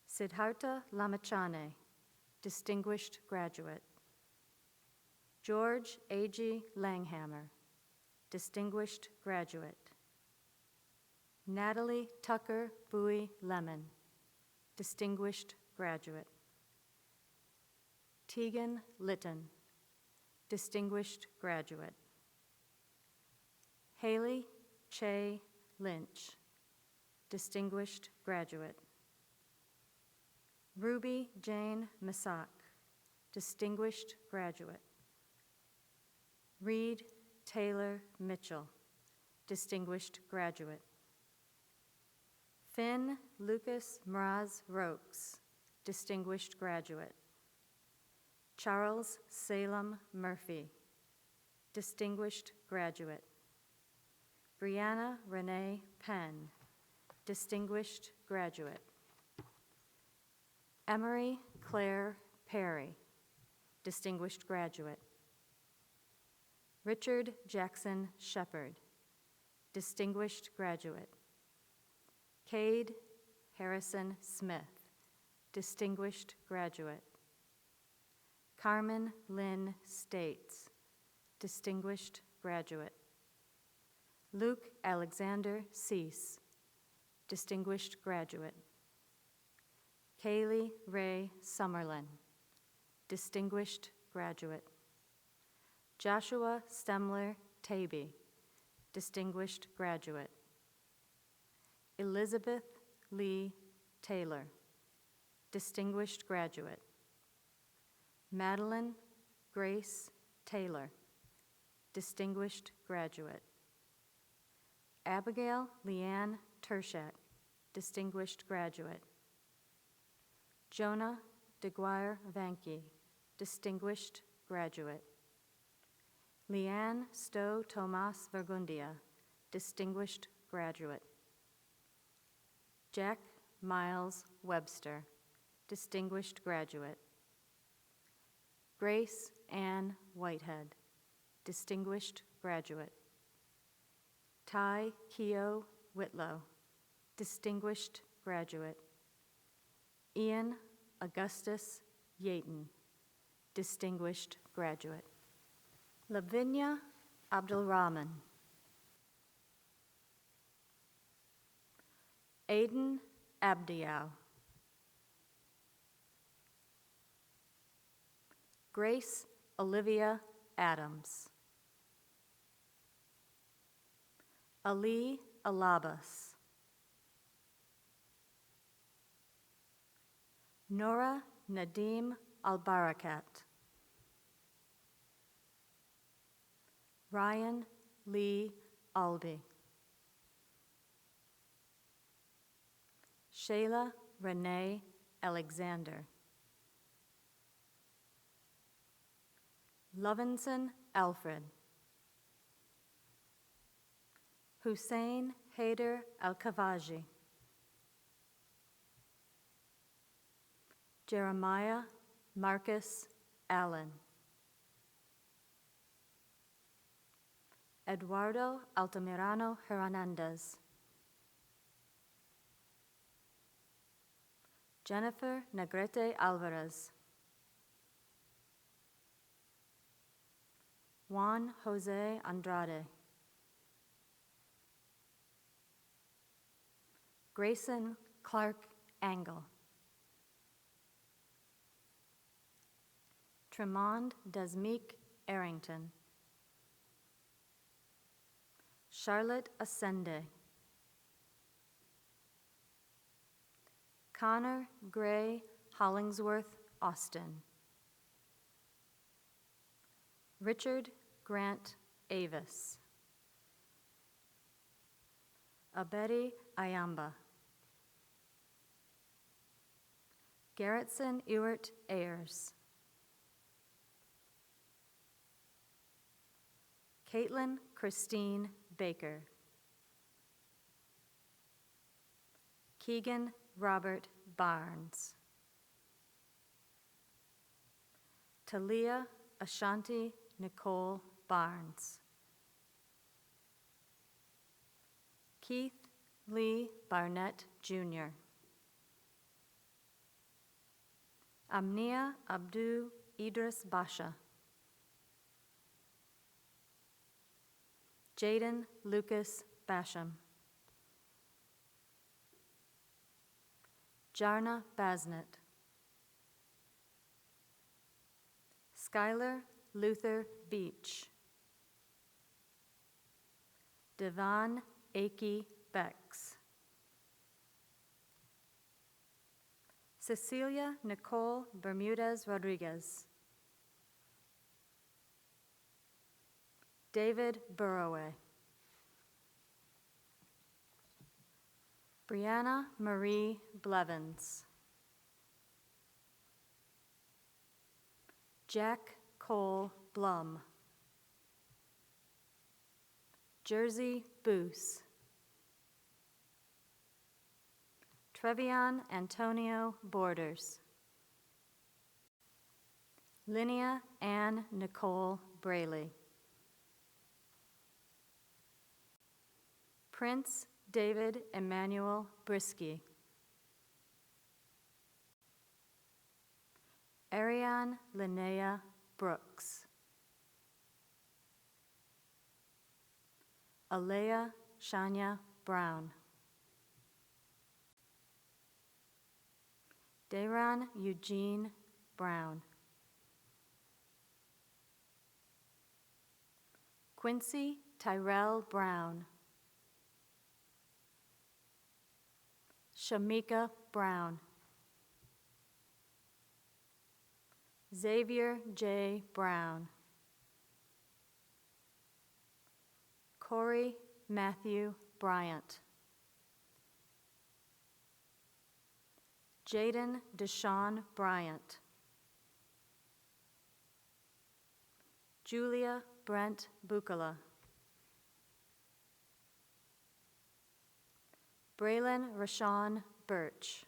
S10: Siddhartha Lamachane, distinguished graduate. George A.G. Langhammer, distinguished graduate. Natalie Tucker Bowie Lemon, distinguished graduate. Tegan Litton, distinguished graduate. Haley Che Lynch, distinguished graduate. Ruby Jane Masak, distinguished graduate. Reed Taylor Mitchell, distinguished graduate. Finn Lucas Mraz Rokes, distinguished graduate. Charles Salem Murphy, distinguished graduate. Brianna Renee Penn, distinguished graduate. Emery Claire Perry, distinguished graduate. Richard Jackson Shepard, distinguished graduate. Cade Harrison Smith, distinguished graduate. Carmen Lynn States, distinguished graduate. Luke Alexander Cease, distinguished graduate. Kaylee Ray Summerlin, distinguished graduate. Joshua Stemler Taby, distinguished graduate. Elizabeth Lee Taylor, distinguished graduate. Madeline Grace Taylor, distinguished graduate. Abigail Leanne Tershak, distinguished graduate. Jonah DeGuire Vanke, distinguished graduate. Leanne Stowe Tomas Vergundia, distinguished graduate. Jack Miles Webster, distinguished graduate. Grace Ann Whitehead, distinguished graduate. Ty Keo Whitlow, distinguished graduate. Ian Augustus Yayton, distinguished graduate. Lavinia Abdulrahman. Aiden Abdial. Grace Olivia Adams. Ali Alabas. Nora Nadim Albarakat. Ryan Lee Albee. Shayla Renee Alexander. Lovinson Alfred. Hussein Haider Al-Kavaji. Jeremiah Marcus Allen. Eduardo Altamirano Hernandez. Jennifer Negrete Alvarez. Juan Jose Andrade. Grayson Clark Angle. Tremond Desmeek Arrington. Charlotte Ascende. Connor Gray Hollingsworth Austin. Richard Grant Avis. Abedi Ayamba. Garrettson Ewart Ayers. Caitlin Christine Baker. Kegan Robert Barnes. Taliyah Ashanti Nicole Barnes. Keith Lee Barnett, Jr. Amnia Abdu Idris Basha. Jayden Lucas Basham. Jarna Basnet. Skyler Luther Beach. Devon Aki Bex. Cecilia Nicole Bermudez Rodriguez. Davide Birahwe. Brianna Marie Blevins. Jack Cole Blum. Jerzie Boose. Trevion Antonio Borders. Linnea Ann Nicole Braley. Prince David Emmanuel Brisky. Ariane Linnea Brooks. Alea Shania Brown. Dayron Eugene Brown. Quincy Tyrell Brown. Shameka Brown. Xavier J. Brown. Corey Matthew Bryant. Jayden Dashawn Bryant. Julia Brent Bukala. Braylon Rashawn Birch.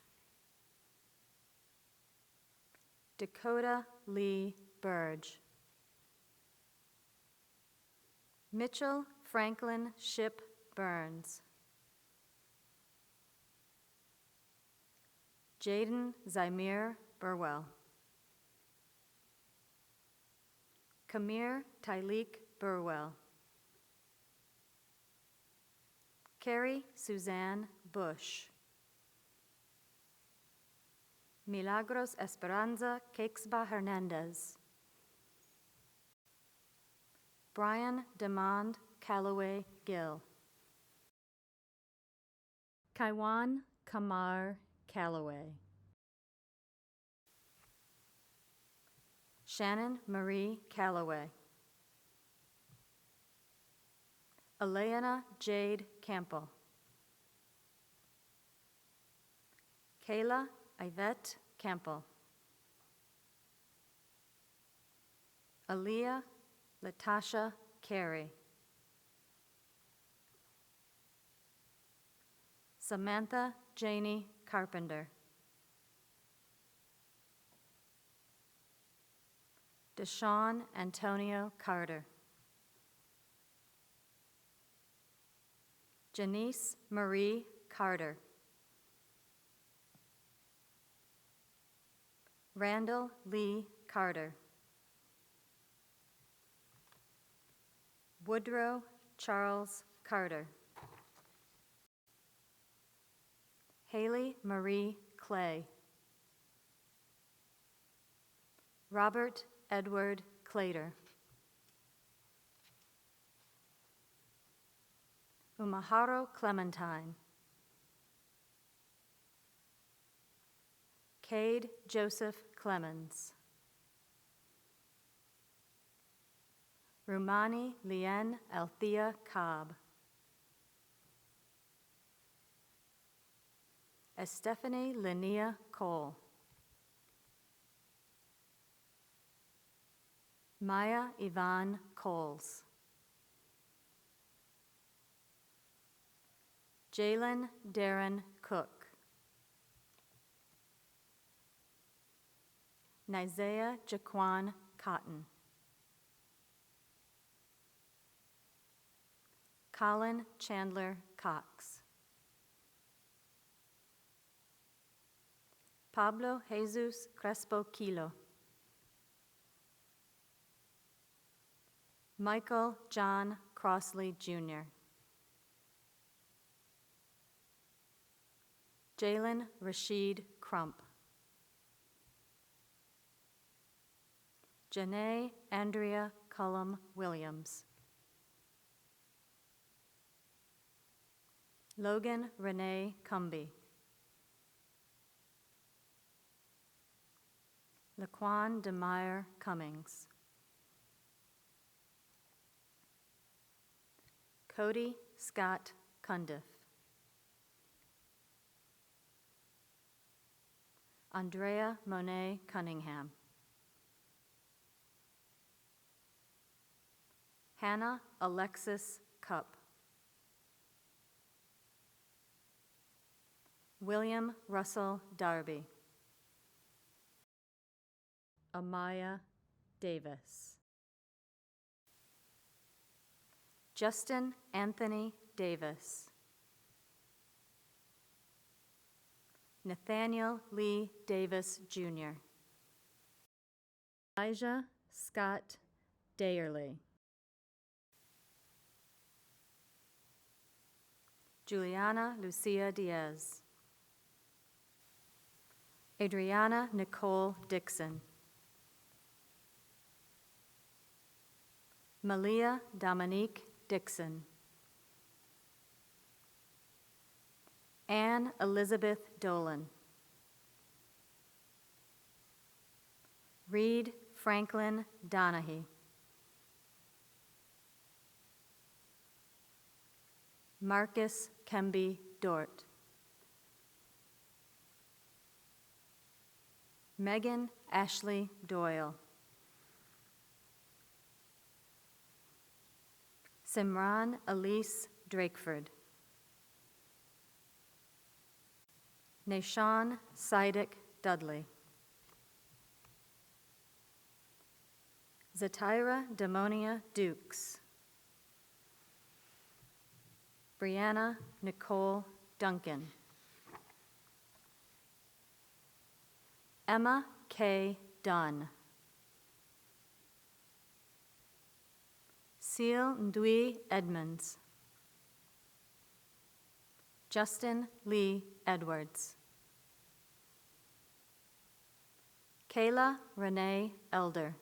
S10: Dakota Lee Burge. Mitchell Franklin Ship Burns. Jayden Zymir Burwell. Kaimir Tilek Burwell. Carrie Suzanne Bush. Milagros Esperanza Cakesba Hernandez. Brian Demond Callaway-Gill. Kaiwan Kamar Callaway. Shannon Marie Callaway. Eleana Jade Campbell. Kayla Eyvette Campbell. Aaliyah Latasha Carey. Samantha Janie Carpenter. Dashawn Antonio Carter. Janice Marie Carter. Randall Lee Carter. Woodrow Charles Carter. Haley Marie Clay. Robert Edward Clater. Umaharo Clementine. Cade Joseph Clemens. Rumani Leanne Althea Cobb. Estefany Linnea Cole. Maya Yvonne Coles. Jalen Darren Cook. Nizea Jaquan Cotton. Colin Chandler Cox. Pablo Jesus Crespo Kilo. Michael John Crossley Jr. Jalen Rashid Crump. Janae Andrea Cullum Williams. Logan Renee Cumby. Laquan DeMeyer Cummings. Cody Scott Cundiff. Andrea Monet Cunningham. Hannah Alexis Cup. William Russell Darby. Amaya Davis. Justin Anthony Davis. Nathaniel Lee Davis, Jr. Elijah Scott Dayerly. Juliana Lucia Diaz. Adriana Nicole Dixon. Malia Dominique Dixon. Anne Elizabeth Dolan. Reed Franklin Donahue. Marcus Kemby Dort. Megan Ashley Doyle. Simran Elise Drakeford. Nashawn Sidic Dudley. Zatira Demonia Dukes. Brianna Nicole Duncan. Emma K. Dunn. Seal Ndui Edmonds. Justin Lee Edwards. Kayla Renee Elder.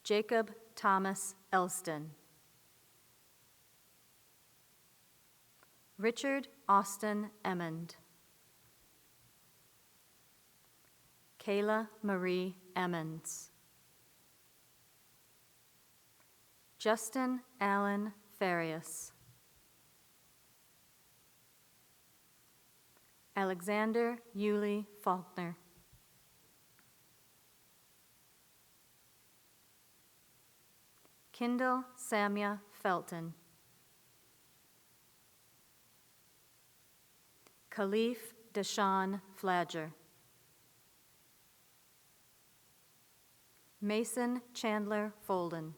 S10: Jacob Thomas Elston. Richard Austin Emmond. Kayla Marie Emmons. Justin Allen Farias. Alexander Yulee Faulkner. Kindle Samia Felton. Khalif Dashawn Flagger. Mason Chandler Folden.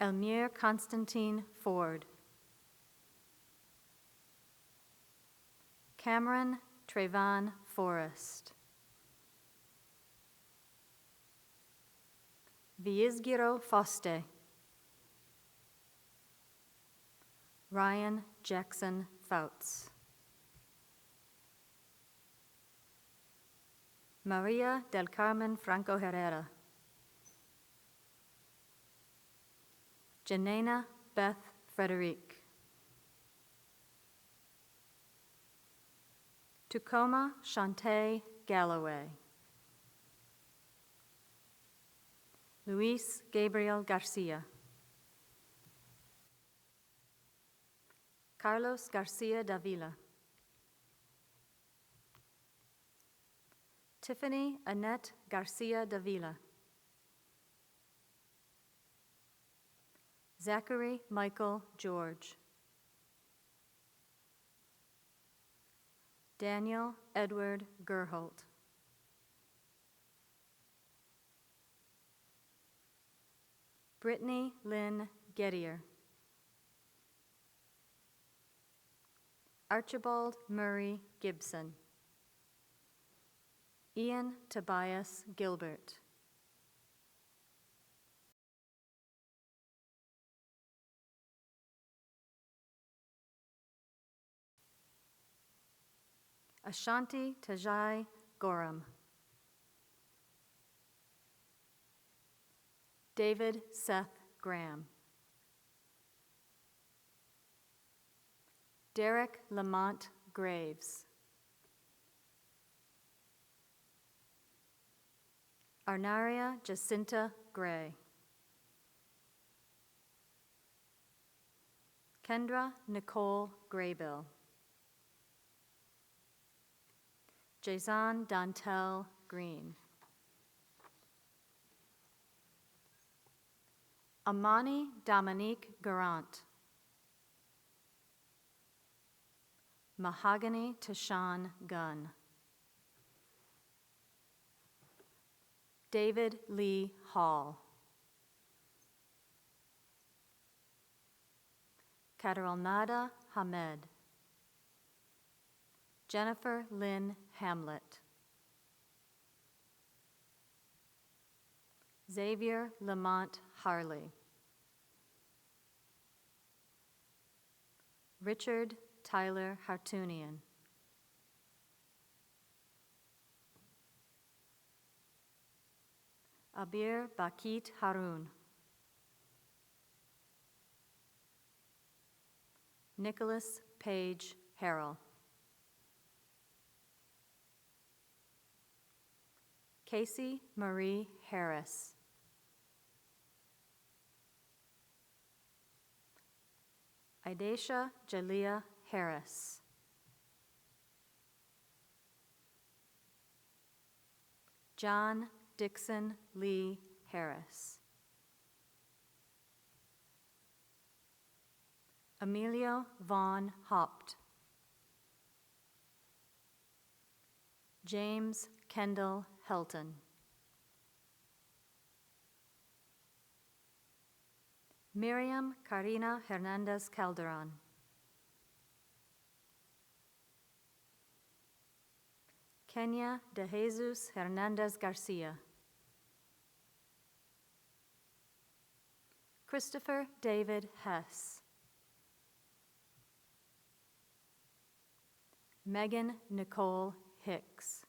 S10: Elmire Constantine Ford. Cameron Trayvon Forrest. Viizgiro Foste. Ryan Jackson Fouts. Maria del Carmen Franco Herrera. Janena Beth Frederique. Tacoma Shantae Galloway. Luis Gabriel Garcia. Carlos Garcia Davila. Tiffany Annette Garcia Davila. Zachary Michael George. Daniel Edward Gerholt. Brittany Lynn Gettier. Archibald Murray Gibson. Ian Tobias Gilbert. Ashanti Tajai Gorham. David Seth Graham. Derek Lamont Graves. Arnaria Jacinta Gray. Kendra Nicole Graybill. Jason Dantel Green. Amani Dominique Garant. Mahogany Tashawn Gunn. David Lee Hall. Kataralnada Hamed. Jennifer Lynn Hamlet. Xavier Lamont Harley. Richard Tyler Hartunian. Abir Bakit Harun. Nicholas Page Harrell. Casey Marie Harris. Idesha Jalea Harris. John Dixon Lee Harris. Emilio Vaughn Haupt. James Kendall Helton. Miriam Karina Hernandez Calderon. Kenya De Jesus Hernandez Garcia. Christopher David Hess. Megan Nicole Hicks.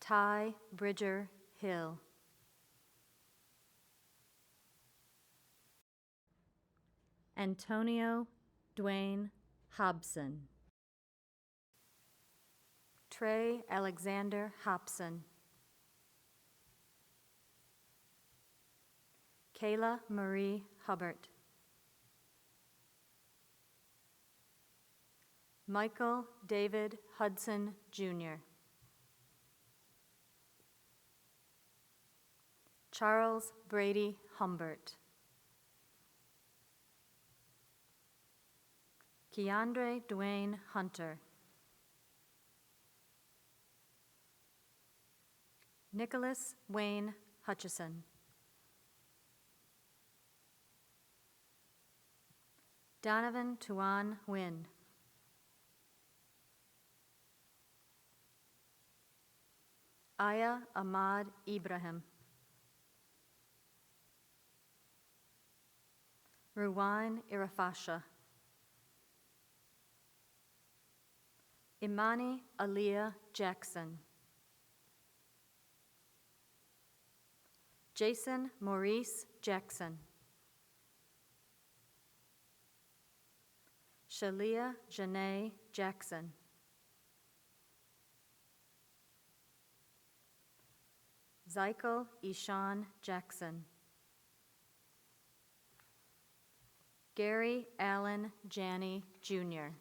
S10: Ty Bridger Hill. Antonio Dwayne Hobson. Trey Alexander Hobson. Kayla Marie Hubbard. Michael David Hudson, Jr. Charles Brady Humbert. Keandre Dwayne Hunter. Nicholas Wayne Hutchison. Donovan Tuan Nguyen. Aya Ahmad Ibrahim. Ruwan Irafasha. Imani Aliyah Jackson. Jason Maurice Jackson. Shalia Janae Jackson. Zykel Ishan Jackson. Gary Allen Janney, Jr.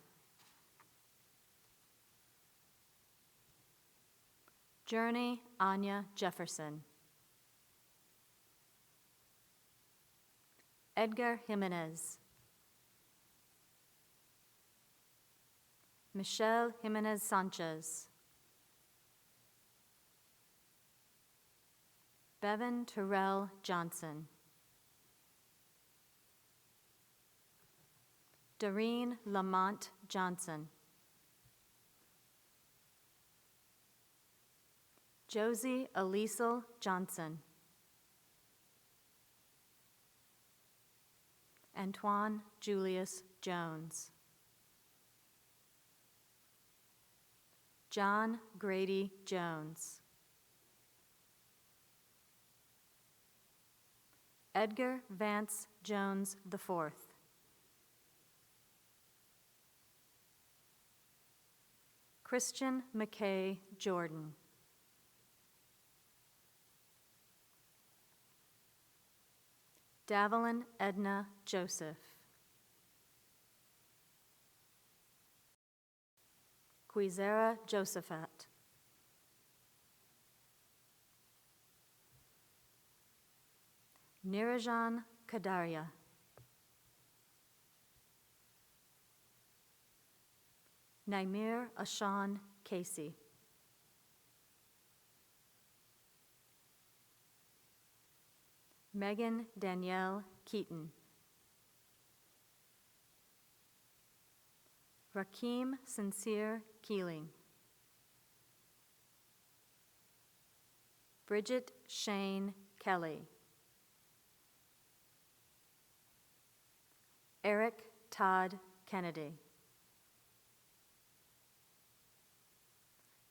S10: Journey Anya Jefferson. Edgar Jimenez. Michelle Jimenez Sanchez. Bevan Terrell Johnson. Doreen Lamont Johnson. Josie Alisel Johnson. Antoine Julius Jones. John Grady Jones. Edgar Vance Jones IV. Christian McKay Jordan. Davelin Edna Joseph. Quizera Josephat. Nirajan Kadaria. Naimir Ashan Casey. Megan Danielle Keaton. Rakeem Sincere Keeling. Bridget Shane Kelly. Eric Todd Kennedy.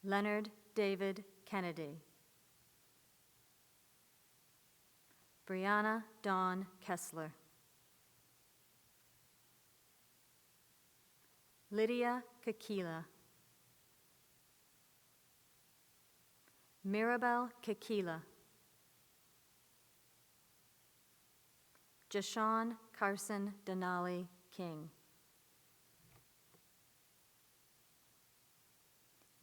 S10: Leonard David Kennedy. Brianna Dawn Kessler. Lydia Kakila. Mirabel Kakila. Jashawn Carson Denali King.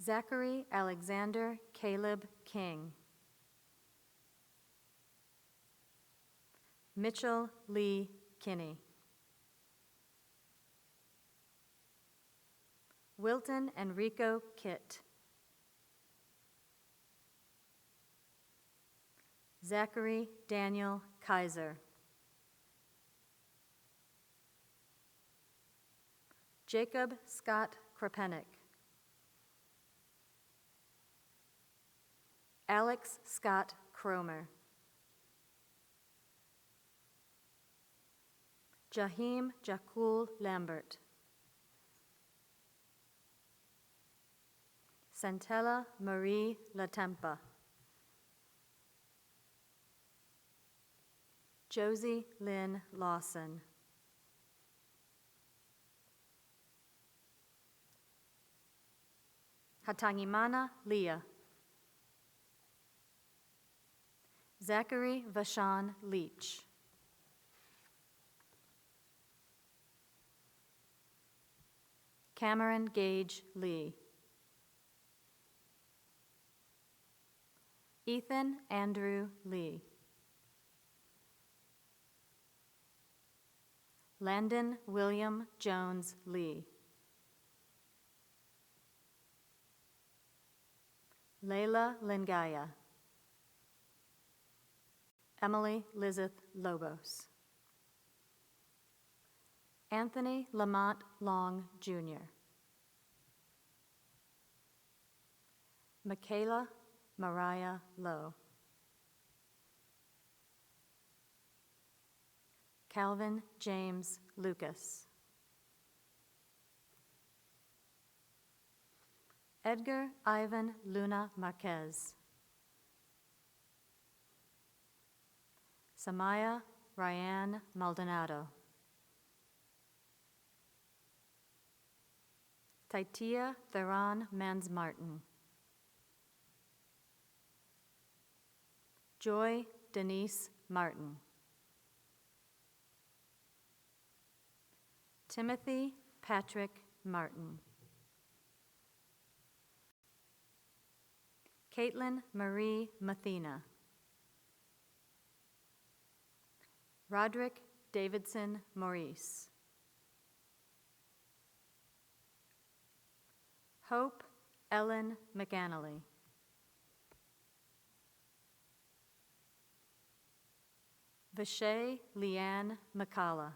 S10: Zachary Alexander Caleb King. Mitchell Lee Kinney. Wilton Enrico Kitt. Zachary Daniel Kaiser. Jacob Scott Krapenik. Alex Scott Cromer. Jahim Jakul Lambert. Santella Marie Latempa. Josie Lynn Lawson. Hatangimana Leah. Zachary Vashon Leach. Cameron Gage Lee. Ethan Andrew Lee. Landon William Jones Lee. Layla Lingaya. Emily Lizeth Lobos. Anthony Lamont Long, Jr. Michaela Mariah Lowe. Calvin James Lucas. Edgar Ivan Luna Marquez. Samaya Ryan Maldonado. Taitia Theron Mans-Martin. Joy Denise Martin. Timothy Patrick Martin. Caitlin Marie Mathena. Roderick Davidson Maurice. Hope Ellen McAnally. Vishay Leanne McCalla.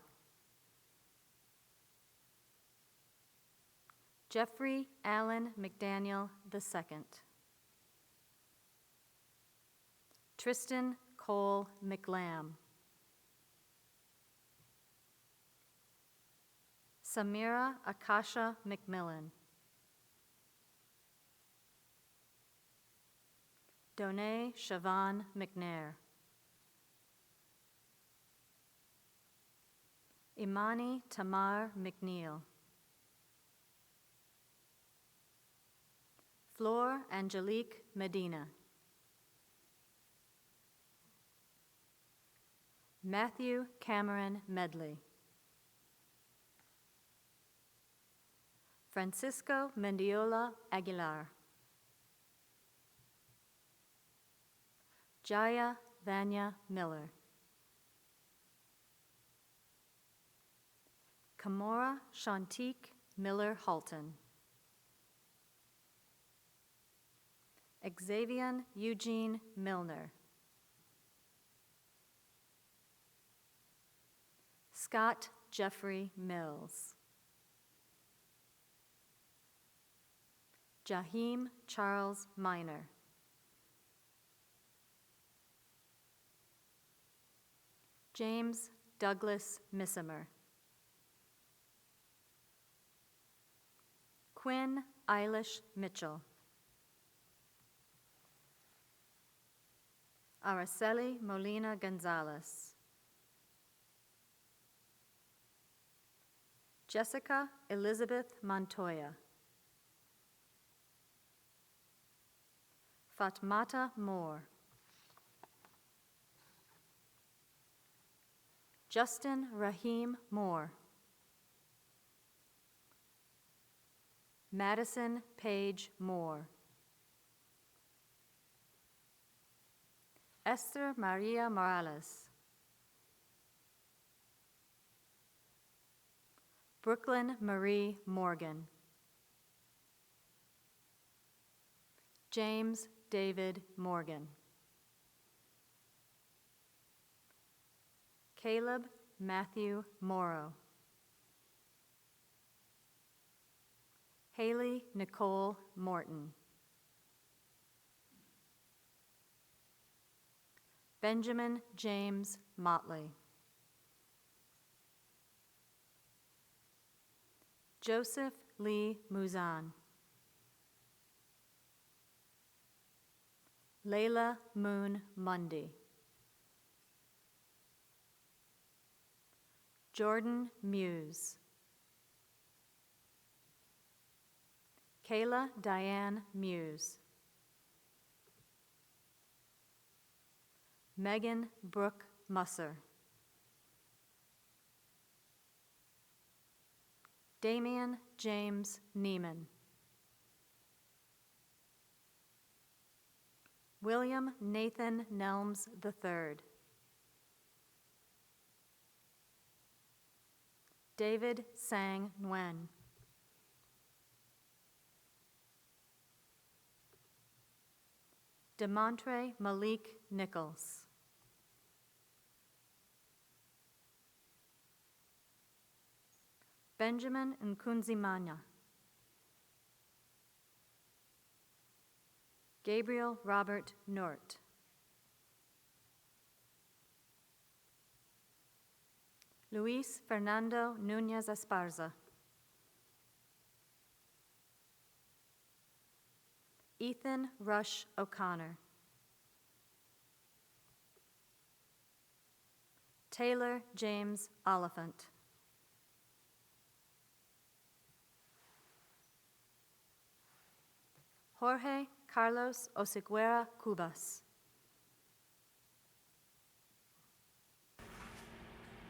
S10: Jeffrey Allen McDaniel II. Tristan Cole McLam. Samira Akasha McMillan. Donay Siobhan McNair. Imani Tamar McNeil. Flor Angelique Medina. Matthew Cameron Medley. Francisco Mendiola Aguilar. Jaya Vanya Miller. Kamora Shantique Miller Halton. Xavier Eugene Milner. Scott Jeffrey Mills. Jahim Charles Miner. James Douglas Missimer. Quinn Eilish Mitchell. Araceli Molina Gonzalez. Jessica Elizabeth Montoya. Fatmata Moore. Justin Rahim Moore. Madison Page Moore. Esther Maria Morales. Brooklyn Marie Morgan. James David Morgan. Caleb Matthew Morrow. Haley Nicole Morton. Benjamin James Motley. Joseph Lee Muzan. Layla Moon Mundy. Jordan Muse. Kayla Diane Muse. Megan Brooke Musser. Damian James Neiman. William Nathan Nelms III. David Sang Nguyen. Demontre Malik Nichols. Benjamin Nkunzimana. Gabriel Robert Nort. Luis Fernando Nunez Esparza. Ethan Rush O'Connor. Taylor James Oliphant. Jorge Carlos Osiguera Cubas.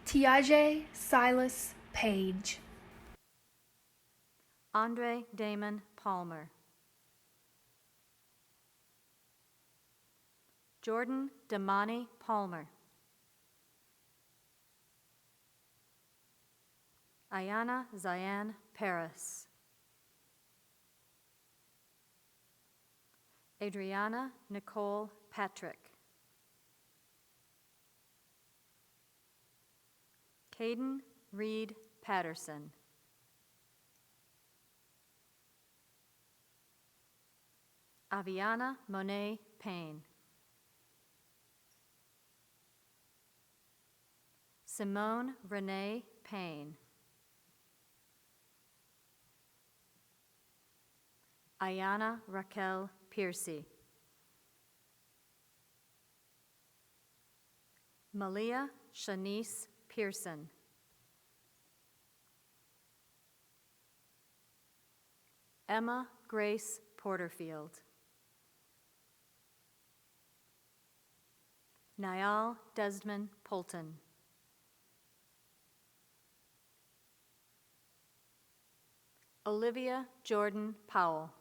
S11: Tiaje Silas Page.
S10: Andre Damon Palmer. Jordan Damani Palmer. Ayana Zayan Paris. Adriana Nicole Patrick. Caden Reed Patterson. Aviana Monet Payne. Simone Renee Payne. Ayana Raquel Piercy. Malia Shanice Pearson. Emma Grace Porterfield. Niall Desmond Polton. Olivia Jordan Powell.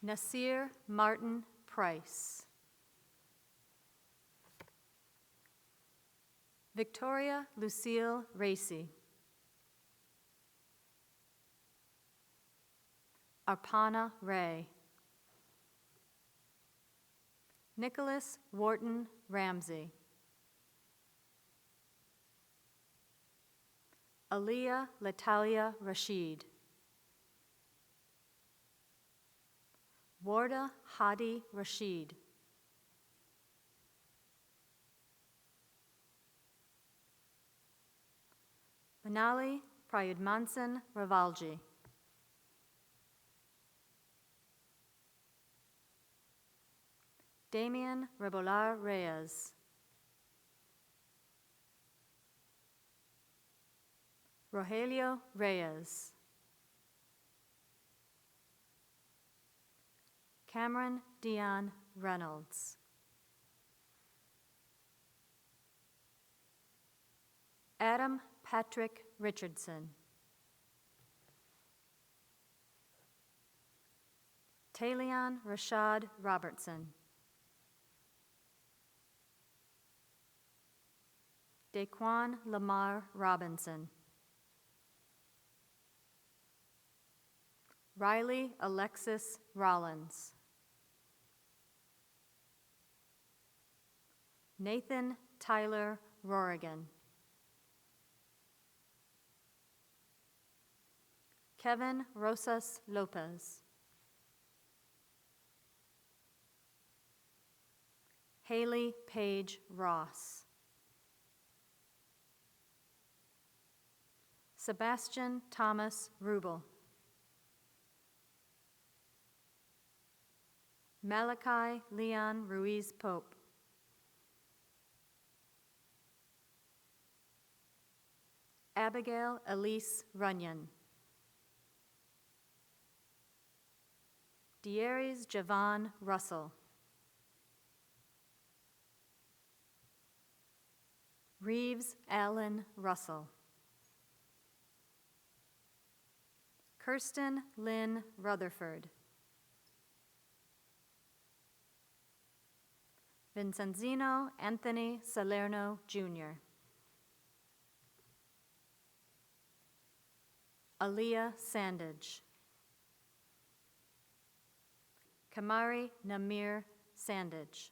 S10: Nasir Martin Price. Victoria Lucille Racy. Arpana Ray. Nicholas Wharton Ramsey. Aliyah Latalia Rashid. Warda Hadi Rashid. Manali Prayudmansan Ravalji. Damian Rebolar Reyes. Rogelio Reyes. Cameron Dion Reynolds. Adam Patrick Richardson. Talion Rashad Robertson. Daquan Lamar Robinson. Riley Alexis Rollins. Nathan Tyler Rorigan. Kevin Rosas Lopez. Haley Page Ross. Sebastian Thomas Rubel. Malachi Leon Ruiz Pope. Abigail Elise Runyon. Dieries Javon Russell. Reeves Allen Russell. Kirsten Lynn Rutherford. Vincenzino Anthony Salerno, Jr. Aaliyah Sandage. Kamari Namir Sandage.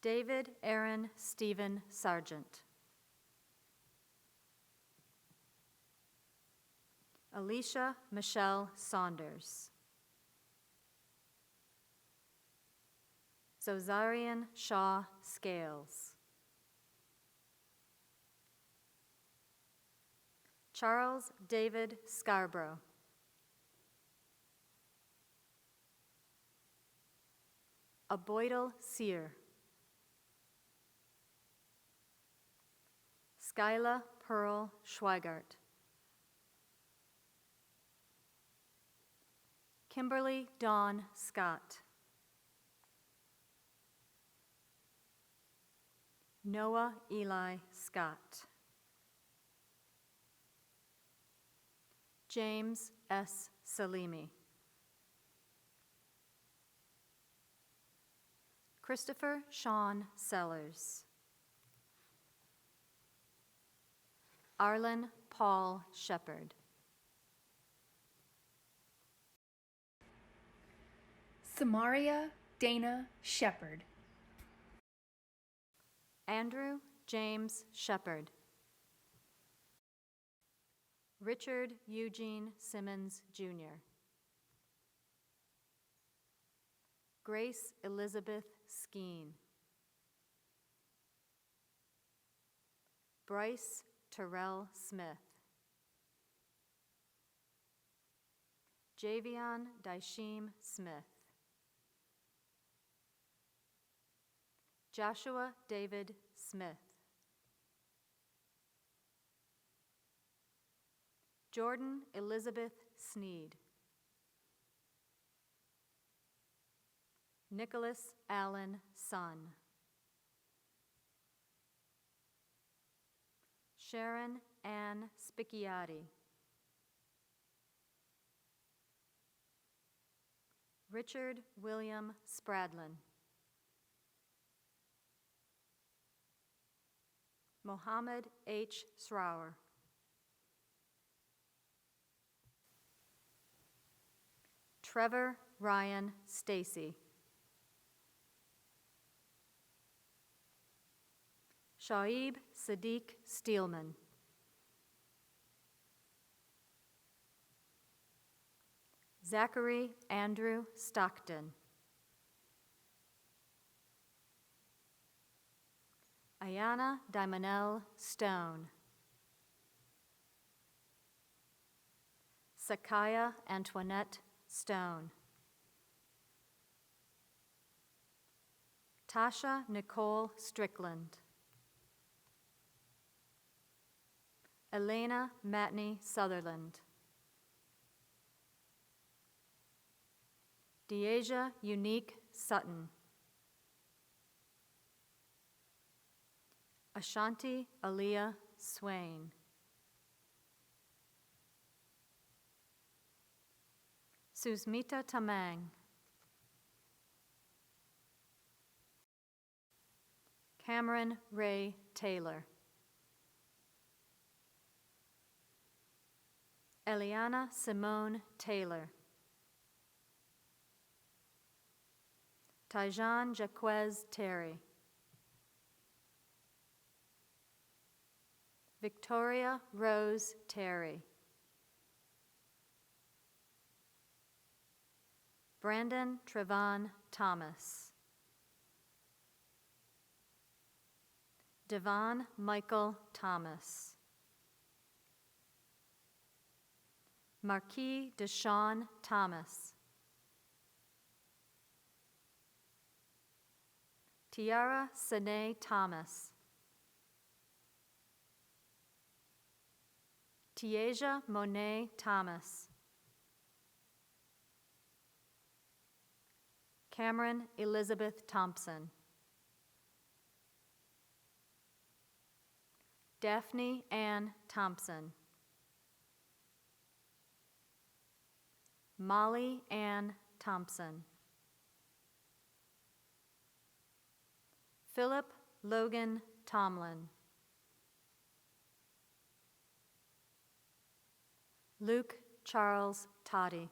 S10: David Aaron Stephen Sargent. Alicia Michelle Saunders. Zozarian Shaw Scales. Charles David Scarborough. Aboidal Sear. Skyla Pearl Schweigart. Kimberly Dawn Scott. Noah Eli Scott. James S. Salimi. Christopher Sean Sellers. Arlen Paul Shepard.
S11: Samaria Dana Shepard.
S10: Andrew James Shepard. Richard Eugene Simmons, Jr. Grace Elizabeth Skeen. Bryce Terrell Smith. Javion Daishim Smith. Joshua David Smith. Jordan Elizabeth Sneed. Nicholas Allen Son. Sharon Ann Spicchiotti. Richard William Spradlin. Mohammed H. Srower. Trevor Ryan Stacy. Shaib Sadiq Steelman. Zachary Andrew Stockton. Ayana Dimonel Stone. Sakaya Antoinette Stone. Tasha Nicole Strickland. Elena Matney Sutherland. Deasia Unique Sutton. Ashanti Aaliyah Swain. Susmita Tamang. Cameron Ray Taylor. Eliana Simone Taylor. Tyjan Jaquez Terry. Victoria Rose Terry. Brandon Trevon Thomas. Devon Michael Thomas. Marquis Dashawn Thomas. Tiara Sine Thomas. Tiaja Monet Thomas. Cameron Elizabeth Thompson. Daphne Ann Thompson. Molly Ann Thompson. Philip Logan Tomlin. Luke Charles Toddy.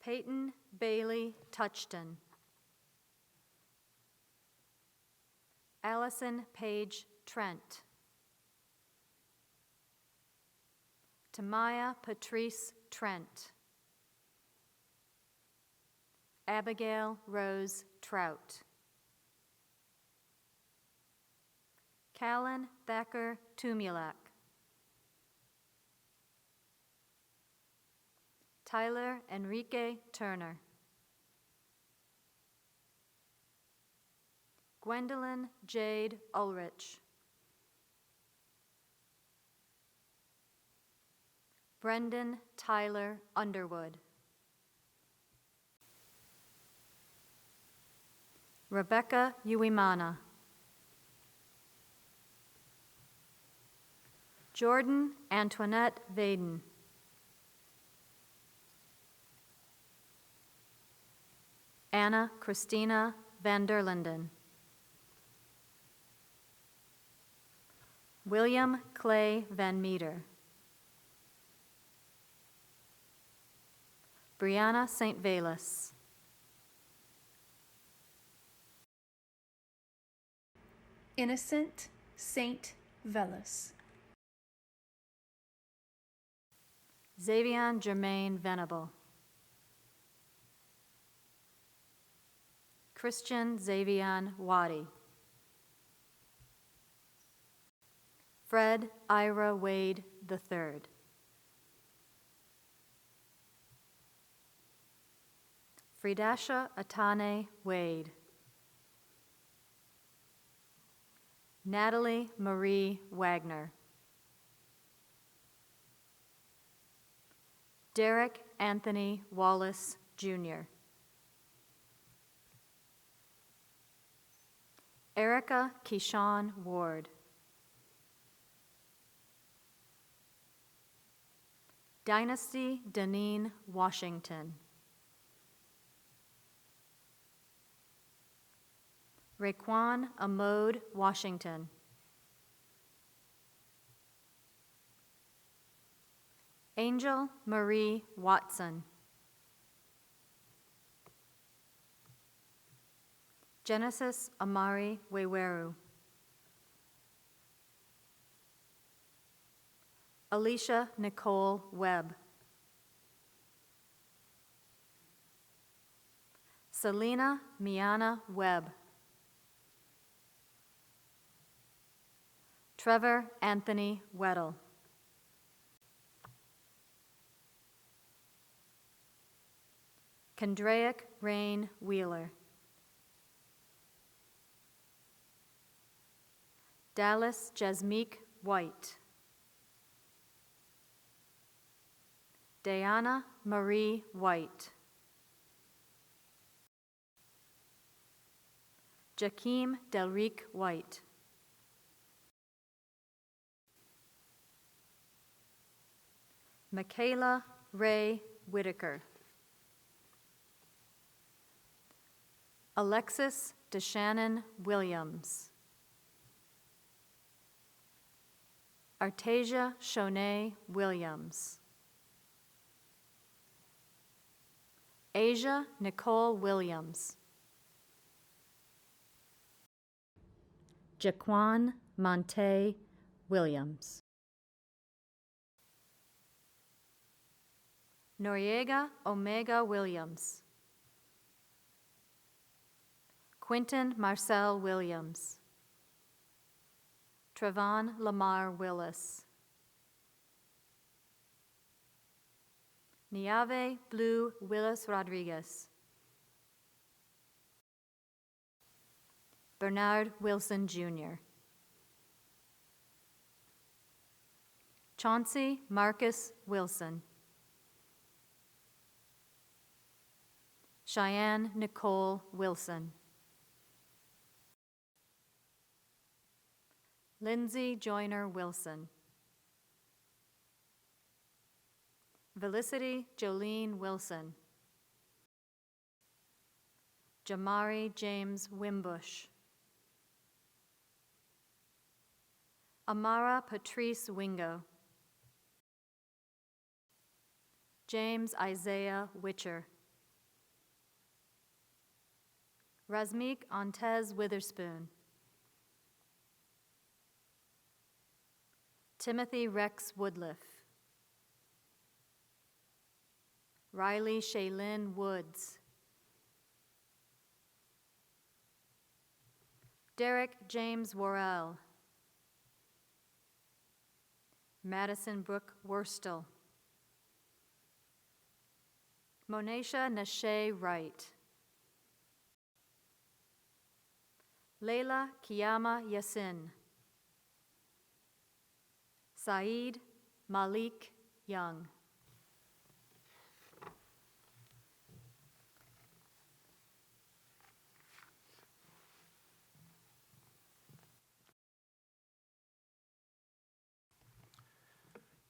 S10: Peyton Bailey Touchton. Allison Page Trent. Tamaya Patrice Trent. Abigail Rose Trout. Callan Thacker Tumulak. Tyler Enrique Turner. Gwendolyn Jade Ulrich. Brendan Tyler Underwood. Rebecca Uwimana. Jordan Antoinette Vaden. Anna Christina van der Linden. William Clay Van Meter. Brianna St. Velas.
S11: Innocent St. Velas.
S10: Xavion Germain Venable. Christian Xavion Waddy. Fred Ira Wade III. Fridasha Atane Wade. Natalie Marie Wagner. Derek Anthony Wallace, Jr. Erica Keyshawn Ward. Dynasty Deneen Washington. Raekwon Amode Washington. Angel Marie Watson. Genesis Amari Weweru. Alicia Nicole Webb. Selena Miana Webb. Trevor Anthony Weddle. Kendraic Rain Wheeler. Dallas Jasmeek White. Diana Marie White. Jakeem Delrique White. Michaela Ray Whitaker. Alexis DeShannon Williams. Artasia Shonay Williams. Asia Nicole Williams. Jaquan Monte Williams. Noriega Omega Williams. Quentin Marcel Williams. Trevon Lamar Willis. Niave Blue Willis Rodriguez. Bernard Wilson, Jr. Chauncey Marcus Wilson. Cheyenne Nicole Wilson. Lindsay Joyner Wilson. Felicity Jolene Wilson. Jamari James Wimbush. Amara Patrice Wingo. James Isaiah Witcher. Razmeek Antez Witherspoon. Timothy Rex Woodliff. Riley Shaylin Woods. Derek James Worrell. Madison Brooke Worstel. Monisha Nashe Wright. Layla Kiyama Yassin. Saeed Malik Young.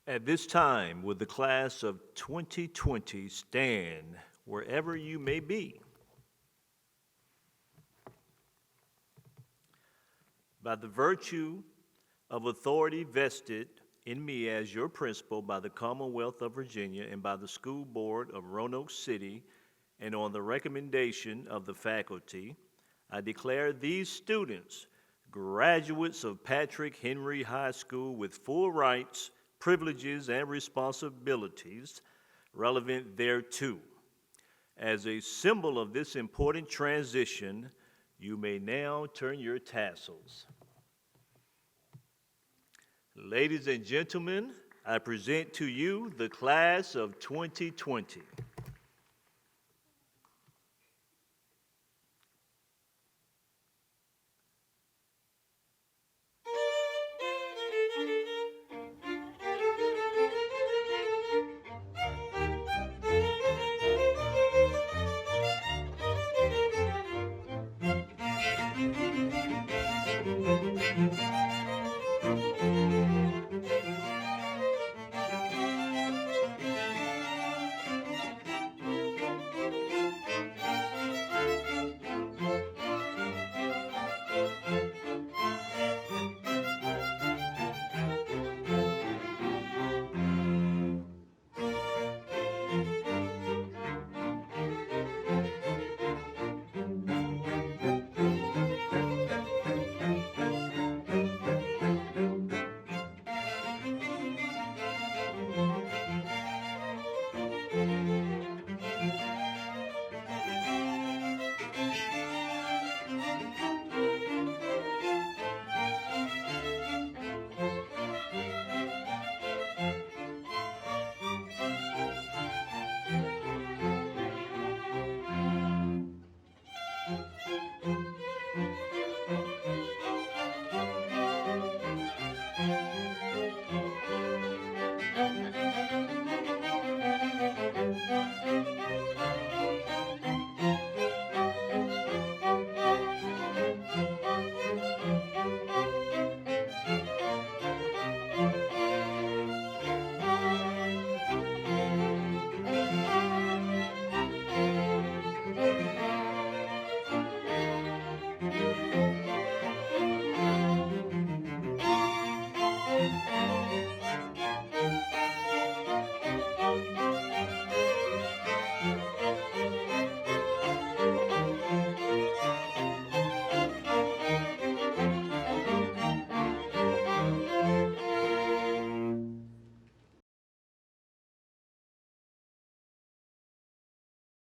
S9: At this time, would the class of 2020 stand wherever you may be? By the virtue of authority vested in me as your principal by the Commonwealth of Virginia and by the School Board of Roanoke City, and on the recommendation of the faculty, I declare these students graduates of Patrick Henry High School with full rights, privileges, and responsibilities relevant thereto. As a symbol of this important transition, you may now turn your tassels. Ladies and gentlemen, I present to you the class of 2020.